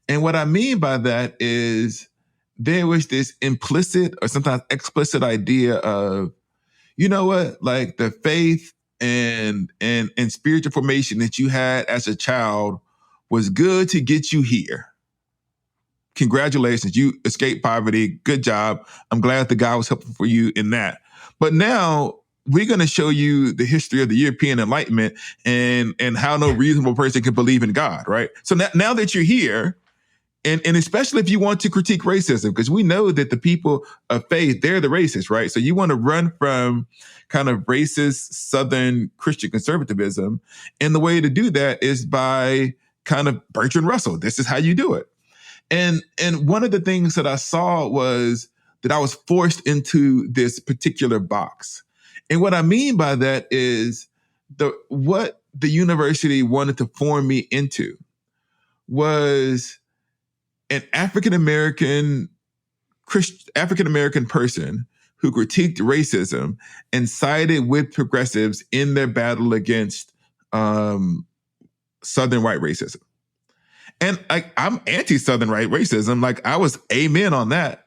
And what I mean by that is there was this implicit or sometimes explicit idea of, you know what, like the faith and spiritual formation that you had as a child was good to get you here. Congratulations, you escaped poverty. Good job. I'm glad the God was helpful for you in that. But now we're going to show you the history of the European Enlightenment and how no reasonable person can believe in God, right? So now that you're here, and especially if you want to critique racism, because we know that the people of faith, they're the racists, right? So you want to run from kind of racist Southern Christian conservatism. And the way to do that is by kind of Bertrand Russell. This is how you do it. And one of the things that I saw was that I was forced into this particular box. And what I mean by that is what the university wanted to form me into was an African-American person who critiqued racism and sided with progressives in their battle against Southern white racism. And I'm anti-Southern white racism. Like I was amen on that.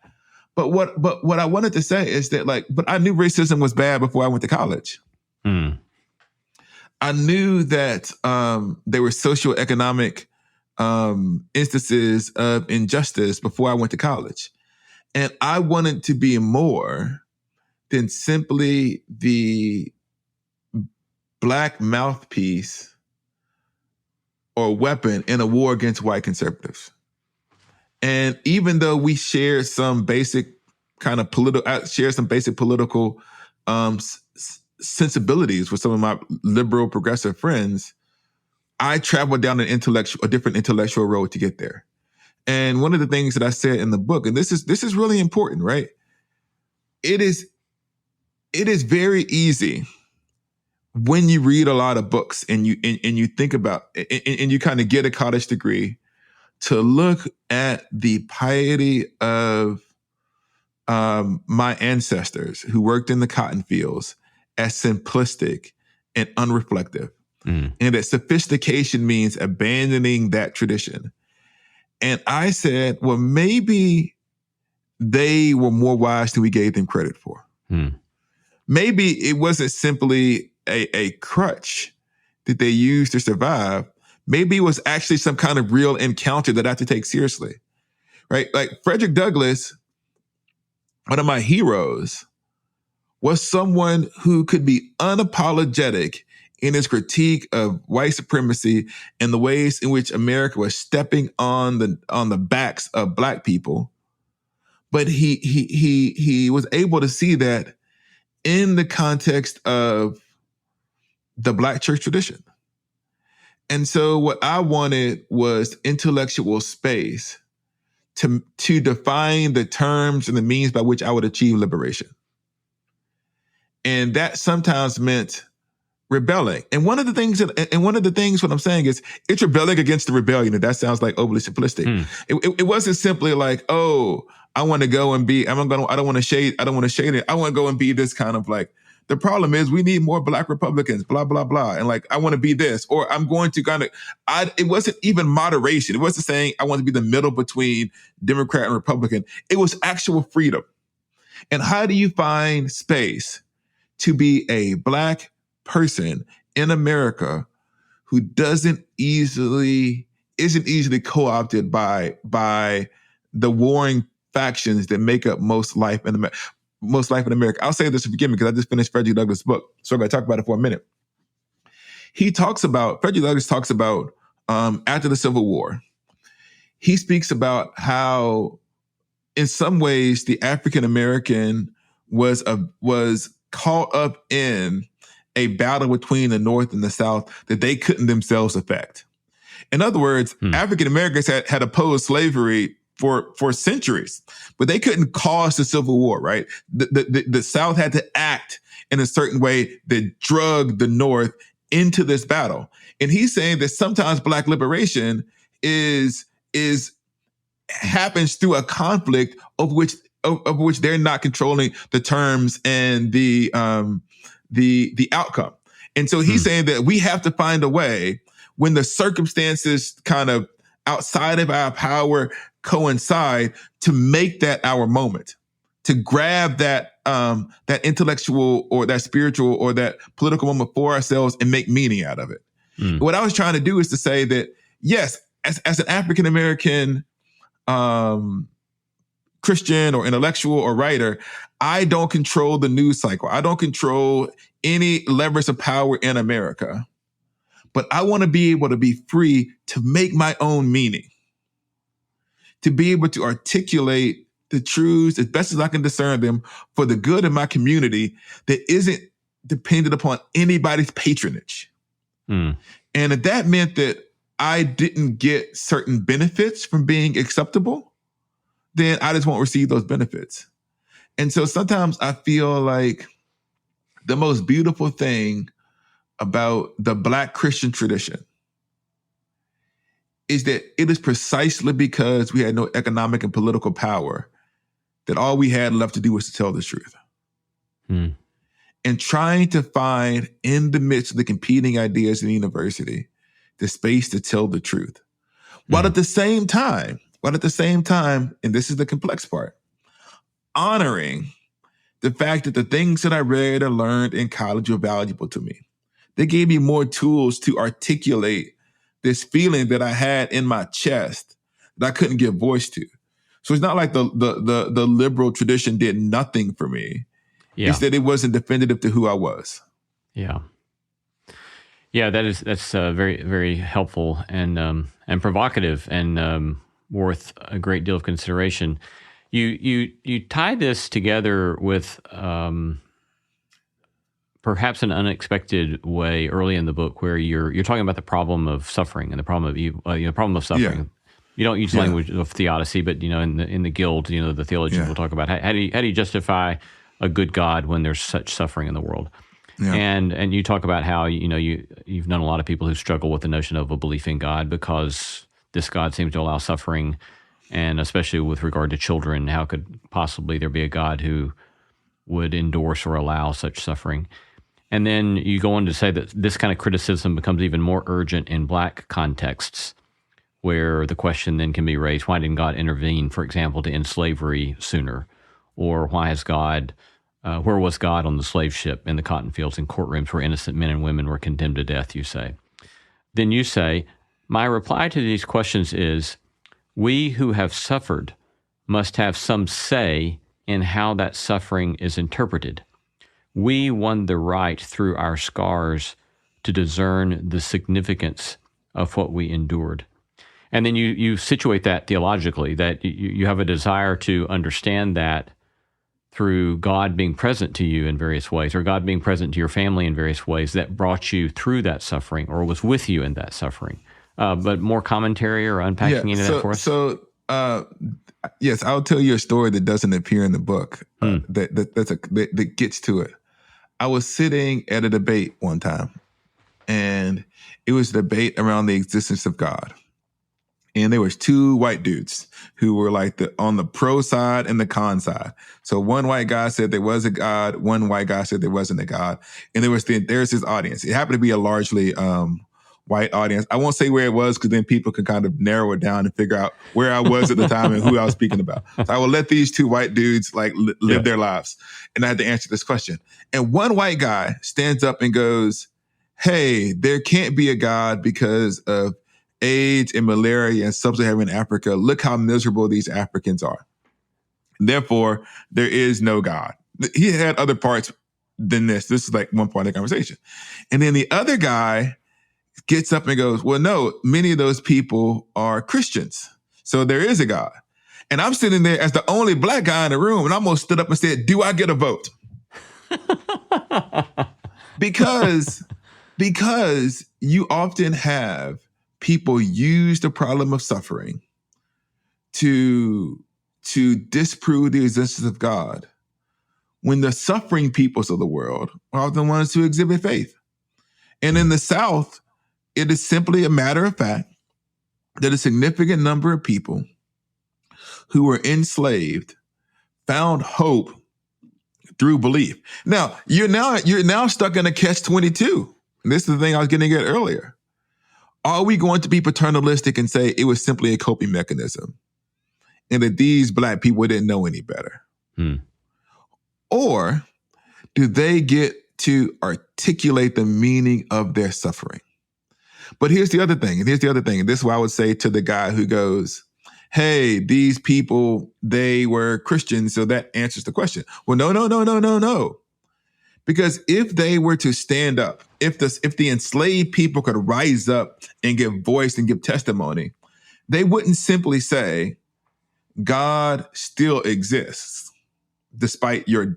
But what I wanted to say is that but I knew racism was bad before I went to college. Mm. I knew that there were socioeconomic instances of injustice before I went to college. And I wanted to be more than simply the Black mouthpiece or weapon in a war against white conservatives. And even though we share some basic kind of political sensibilities with some of my liberal progressive friends, I traveled down a different intellectual road to get there. And one of the things that I said in the book, and this is really important, right? It is very easy when you read a lot of books and you think about and you kind of get a college degree to look at the piety of my ancestors who worked in the cotton fields as simplistic and unreflective. And that sophistication means abandoning that tradition. And I said, well, maybe they were more wise than we gave them credit for. Maybe it wasn't simply a crutch that they used to survive. Maybe it was actually some kind of real encounter that I had to take seriously, right? Like Frederick Douglass, one of my heroes, was someone who could be unapologetic in his critique of white supremacy and the ways in which America was stepping on the backs of Black people. But he was able to see that in the context of the Black church tradition. And so what I wanted was intellectual space to define the terms and the means by which I would achieve liberation. And that sometimes meant rebelling. And one of the things what I'm saying is it's rebelling against the rebellion. And that sounds like overly simplistic. It wasn't simply like, oh, I want to go and be, I don't want to shade it. I want to go and be this kind of like, the problem is we need more Black Republicans, blah, blah, blah. And like, I want to be this, or I'm going to kind of, it wasn't even moderation. It wasn't saying I want to be the middle between Democrat and Republican. It was actual freedom. And how do you find space to be a Black person in America who isn't easily co-opted by the warring factions that make up most life in America. I'll say this to begin because I just finished Frederick Douglass' book, so I'm going to talk about it for a minute. Frederick Douglass talks about after the Civil War, he speaks about how in some ways the African American was caught up in a battle between the North and the South that they couldn't themselves affect. In other words, African Americans had opposed slavery for centuries, but they couldn't cause the Civil War, right? The South had to act in a certain way that drug the North into this battle. And he's saying that sometimes Black liberation happens through a conflict of which they're not controlling the terms and the outcome. And so he's saying that we have to find a way when the circumstances kind of outside of our power coincide to make that our moment, to grab that intellectual or that spiritual or that political moment for ourselves and make meaning out of it. What I was trying to do is to say that, yes, as an African-American Christian or intellectual or writer, I don't control the news cycle. I don't control any levers of power in America. But I want to be able to be free to make my own meaning, to be able to articulate the truths as best as I can discern them for the good of my community that isn't dependent upon anybody's patronage. And if that meant that I didn't get certain benefits from being acceptable, then I just won't receive those benefits. And so sometimes I feel like the most beautiful thing about the Black Christian tradition is that it is precisely because we had no economic and political power that all we had left to do was to tell the truth. And trying to find in the midst of the competing ideas in the university, the space to tell the truth. While at the same time, and this is the complex part, honoring the fact that the things that I read or learned in college were valuable to me. They gave me more tools to articulate this feeling that I had in my chest that I couldn't give voice to. So it's not like the liberal tradition did nothing for me. Yeah. It's that it wasn't definitive to who I was. Yeah. Yeah, that's very, very helpful and provocative and worth a great deal of consideration. You tie this together with perhaps an unexpected way early in the book, where you're talking about the problem of suffering and the problem of evil, problem of suffering. Yeah. You don't use language of theodicy, but in the Guild, the theologians will talk about how do you justify a good God when there's such suffering in the world. Yeah. And you talk about how you've known a lot of people who struggle with the notion of a belief in God because this God seems to allow suffering, and especially with regard to children, how could possibly there be a God who would endorse or allow such suffering? And then you go on to say that this kind of criticism becomes even more urgent in Black contexts, where the question then can be raised, why didn't God intervene, for example, to end slavery sooner? Or why has God, where was God on the slave ship, in the cotton fields and courtrooms where innocent men and women were condemned to death, you say. Then you say, my reply to these questions is, we who have suffered must have some say in how that suffering is interpreted. We won the right through our scars to discern the significance of what we endured. And then you situate that theologically, that you have a desire to understand that through God being present to you in various ways, or God being present to your family in various ways that brought you through that suffering or was with you in that suffering. But more commentary or unpacking into that for us? Yes, I'll tell you a story that doesn't appear in the book that gets to it. I was sitting at a debate one time, and it was a debate around the existence of God. And there was two white dudes who were like on the pro side and the con side. So one white guy said there was a God. One white guy said there wasn't a God. And there's this audience. It happened to be a largely white audience. I won't say where it was because then people can kind of narrow it down and figure out where I was at the time and who I was speaking about. So I will let these two white dudes live their lives. And I had to answer this question. And one white guy stands up and goes, hey, there can't be a God because of AIDS and malaria in sub-Saharan Africa. Look how miserable these Africans are. Therefore, there is no God. He had other parts than this. This is like one part of the conversation. And then the other guy gets up and goes, well, no, many of those people are Christians. So there is a God. And I'm sitting there as the only Black guy in the room, and I almost stood up and said, do I get a vote? Because you often have people use the problem of suffering to disprove the existence of God, when the suffering peoples of the world are the ones who exhibit faith. And in the South, it is simply a matter of fact that a significant number of people who were enslaved found hope through belief. Now, you're now stuck in a catch-22. And this is the thing I was getting at earlier. Are we going to be paternalistic and say it was simply a coping mechanism and that these Black people didn't know any better? Or do they get to articulate the meaning of their suffering? But here's the other thing. And this is what I would say to the guy who goes, hey, these people, they were Christians, so that answers the question. Well, no. Because if they were to stand up, if the enslaved people could rise up and give voice and give testimony, they wouldn't simply say, God still exists, despite your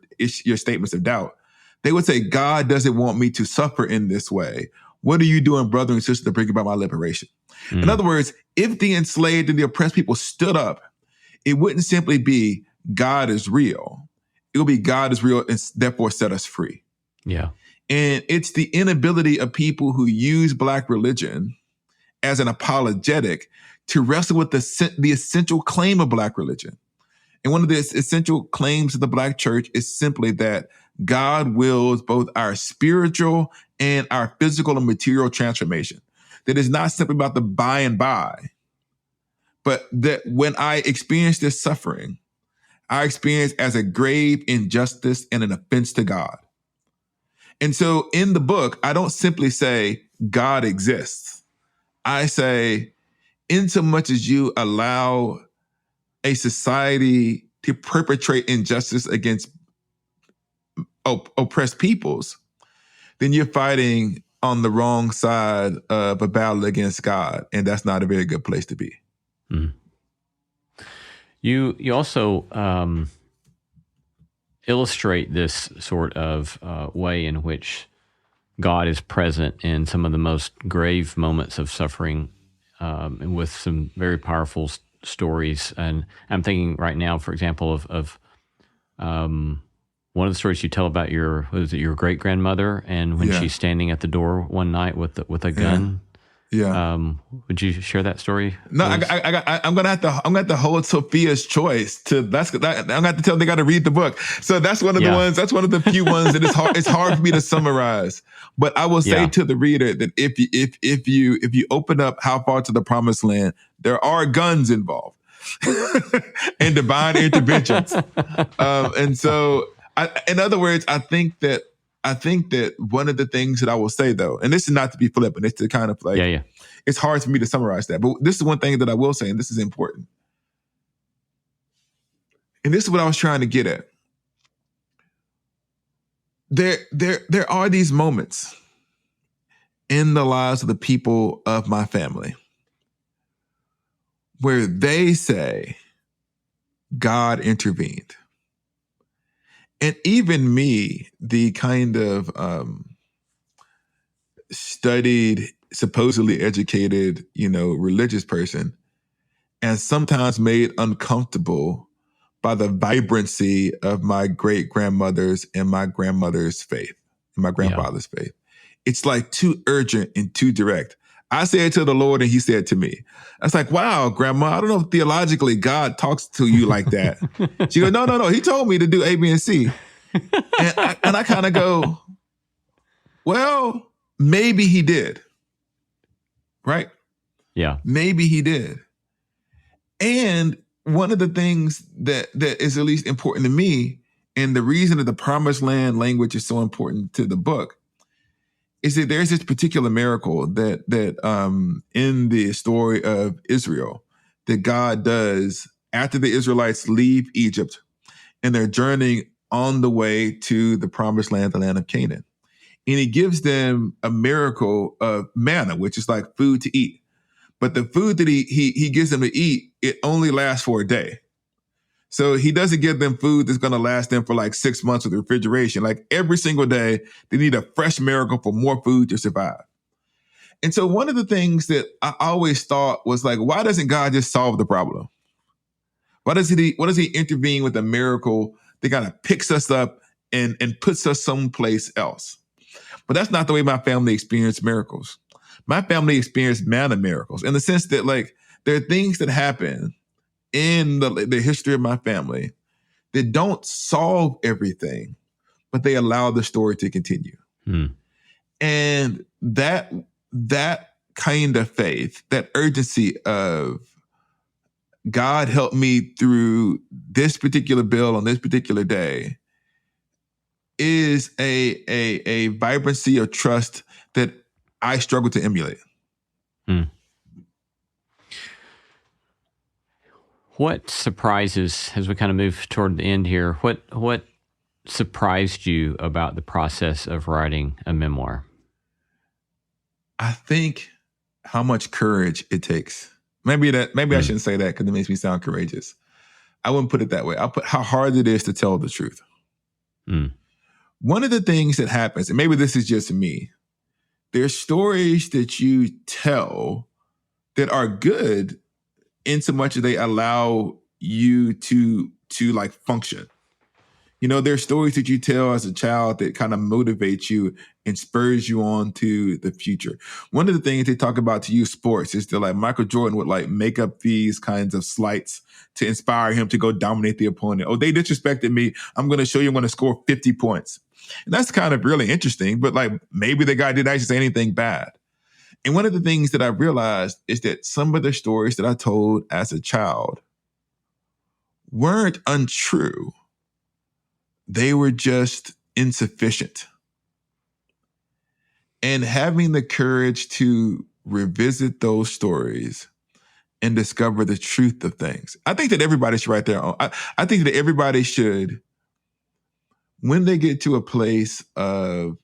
statements of doubt. They would say, God doesn't want me to suffer in this way. What are you doing, brother and sister, to bring about my liberation? In other words, if the enslaved and the oppressed people stood up, it wouldn't simply be God is real. It would be God is real and therefore set us free. Yeah. And it's the inability of people who use Black religion as an apologetic to wrestle with the essential claim of Black religion. And one of the essential claims of the Black church is simply that God wills both our spiritual and our physical and material transformation. That is not simply about the by and by, but that when I experience this suffering, I experience as a grave injustice and an offense to God. And so in the book, I don't simply say God exists. I say, insomuch as you allow a society to perpetrate injustice against oppressed peoples, then you're fighting on the wrong side of a battle against God. And that's not a very good place to be. Mm. You also illustrate this sort of way in which God is present in some of the most grave moments of suffering, and with some very powerful stories. And I'm thinking right now, for example, of one of the stories you tell about your great grandmother, and when she's standing at the door one night with a gun. Yeah. Would you share that story? No, I'm gonna have to hold Sophia's choice to I'm gonna have to tell them they got to read the book. So that's one of the ones. That's one of the few ones that it's hard for me to summarize. But I will say to the reader that if you open up How Far to the Promised Land, there are guns involved and divine interventions. And so, in other words, I think that one of the things that I will say, though, and this is not to be flippant, it's to kind of like, it's hard for me to summarize that. But this is one thing that I will say, and this is important. And this is what I was trying to get at. There are these moments in the lives of the people of my family where they say, God intervened. And even me, the kind of studied, supposedly educated, religious person, and sometimes made uncomfortable by the vibrancy of my great grandmother's and my grandmother's faith, and my grandfather's faith. It's like too urgent and too direct. I said to the Lord and he said to me. I was like, wow, Grandma, I don't know if theologically God talks to you like that. She goes, no. He told me to do A, B, and C. And I kind of go, well, maybe he did. Right? Yeah. Maybe he did. And one of the things that is at least important to me, and the reason that the Promised Land language is so important to the book, is that there's this particular miracle that in the story of Israel that God does after the Israelites leave Egypt and they're journeying on the way to the Promised Land, the land of Canaan. And he gives them a miracle of manna, which is like food to eat. But the food that he gives them to eat, it only lasts for a day. So he doesn't give them food that's going to last them for like 6 months with refrigeration. Like every single day, they need a fresh miracle for more food to survive. And so one of the things that I always thought was like, why doesn't God just solve the problem? Why does he intervene with a miracle that kind of picks us up and puts us someplace else? But that's not the way my family experienced miracles. My family experienced manna miracles in the sense that like there are things that happen in the history of my family that don't solve everything, but they allow the story to continue. And that kind of faith, that urgency of God help me through this particular bill on this particular day is a vibrancy of trust that I struggle to emulate. What surprises, as we kind of move toward the end here, what surprised you about the process of writing a memoir? I think how much courage it takes. Maybe I shouldn't say that because it makes me sound courageous. I wouldn't put it that way. I'll put how hard it is to tell the truth. One of the things that happens, and maybe this is just me, there's stories that you tell that are good in so much as they allow you to like function. You know, there's stories that you tell as a child that kind of motivates you and spurs you on to the future. One of the things they talk about to use sports is that like Michael Jordan would like make up these kinds of slights to inspire him to go dominate the opponent. Oh, they disrespected me. I'm going to show you I'm going to score 50 points. And that's kind of really interesting, but like maybe the guy didn't actually say anything bad. And one of the things that I realized is that some of the stories that I told as a child weren't untrue. They were just insufficient. And having the courage to revisit those stories and discover the truth of things. I think that everybody should write their own. I think that everybody should, when they get to a place of,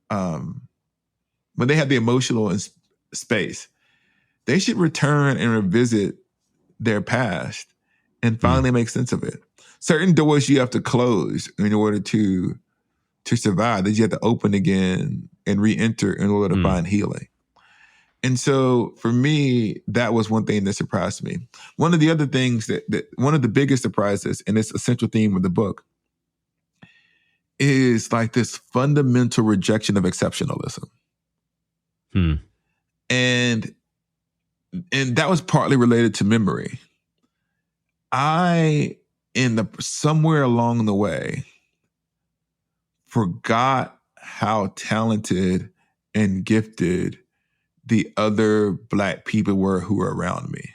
when they have the emotional space, they should return and revisit their past and finally make sense of it. Certain doors you have to close in order to survive, that you have to open again and re-enter in order to find healing. And so for me, that was one thing that surprised me. One of the other things that one of the biggest surprises, and it's a central theme of the book, is like this fundamental rejection of exceptionalism. And that was partly related to memory. Somewhere along the way, forgot how talented and gifted the other Black people were who were around me.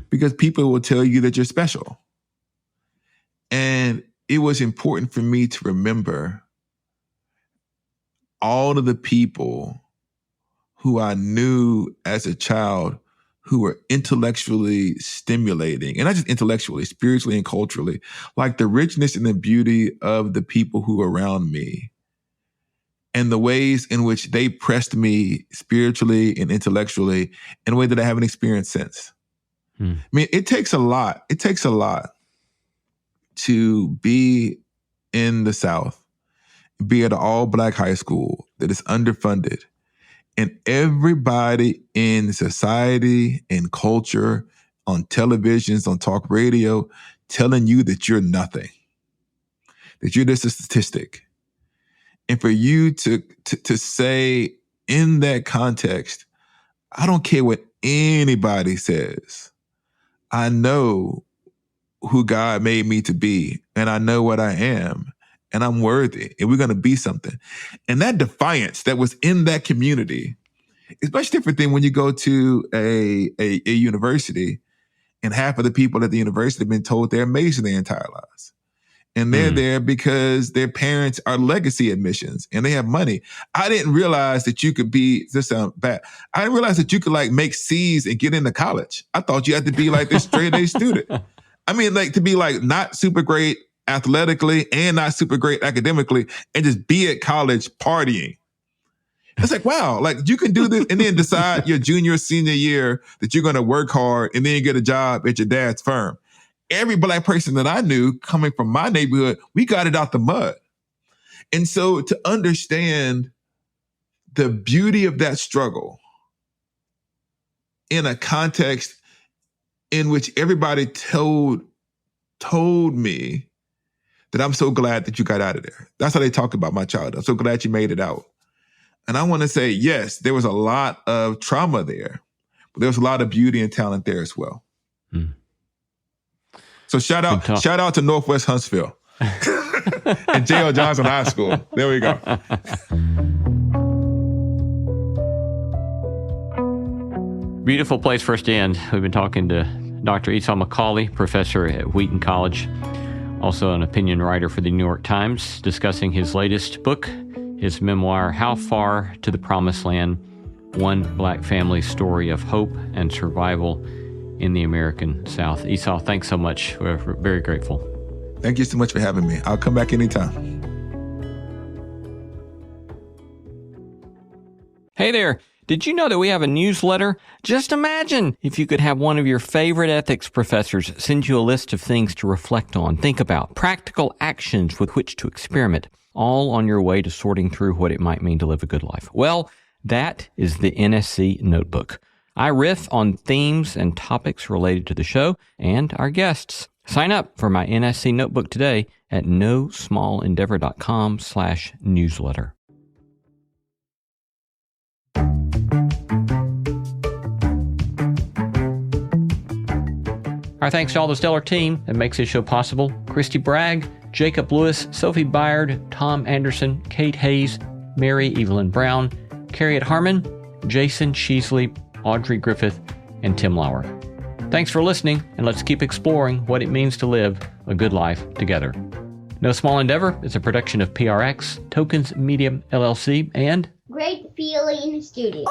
Because people will tell you that you're special. And it was important for me to remember all of the people who I knew as a child who were intellectually stimulating, and not just intellectually, spiritually and culturally, like the richness and the beauty of the people who were around me and the ways in which they pressed me spiritually and intellectually in a way that I haven't experienced since. I mean, it takes a lot. It takes a lot to be in the South, be at an all-Black high school that is underfunded, and everybody in society and culture, on televisions, on talk radio, telling you that you're nothing, that you're just a statistic. And for you to say in that context, I don't care what anybody says. I know who God made me to be, and I know what I am, and I'm worthy, and we're going to be something. And that defiance that was in that community is much different than when you go to a university and half of the people at the university have been told they're amazing their entire lives. And they're there because their parents are legacy admissions and they have money. I didn't realize that you could this sounds bad. I didn't realize that you could like make C's and get into college. I thought you had to be like this straight A student. I mean, like to be like not super great athletically and not super great academically and just be at college partying. It's like, wow, like you can do this and then decide your junior, senior year that you're going to work hard and then you get a job at your dad's firm. Every Black person that I knew coming from my neighborhood, we got it out the mud. And so to understand the beauty of that struggle in a context in which everybody told me that I'm so glad that you got out of there. That's how they talk about my childhood. I'm so glad you made it out. And I want to say, yes, there was a lot of trauma there, but there was a lot of beauty and talent there as well. So shout out to Northwest Huntsville and J.L. Johnson High School. There we go. Beautiful place for us to end. We've been talking to Dr. Esau McCaulley, professor at Wheaton College, also an opinion writer for the New York Times, discussing his latest book, his memoir, How Far to the Promised Land? One Black Family's Story of Hope and Survival in the American South. Esau, thanks so much. We're very grateful. Thank you so much for having me. I'll come back anytime. Hey there. Did you know that we have a newsletter? Just imagine if you could have one of your favorite ethics professors send you a list of things to reflect on, think about, practical actions with which to experiment, all on your way to sorting through what it might mean to live a good life. Well, that is the NSC Notebook. I riff on themes and topics related to the show and our guests. Sign up for my NSC Notebook today at nosmallendeavor.com/newsletter. Our thanks to all the stellar team that makes this show possible. Christy Bragg, Jacob Lewis, Sophie Byard, Tom Anderson, Kate Hayes, Mary Evelyn Brown, Carriot Harmon, Jason Sheasley, Audrey Griffith, and Tim Lauer. Thanks for listening, and let's keep exploring what it means to live a good life together. No Small Endeavor is a production of PRX, Tokens Media LLC, and Great Feeling Studios.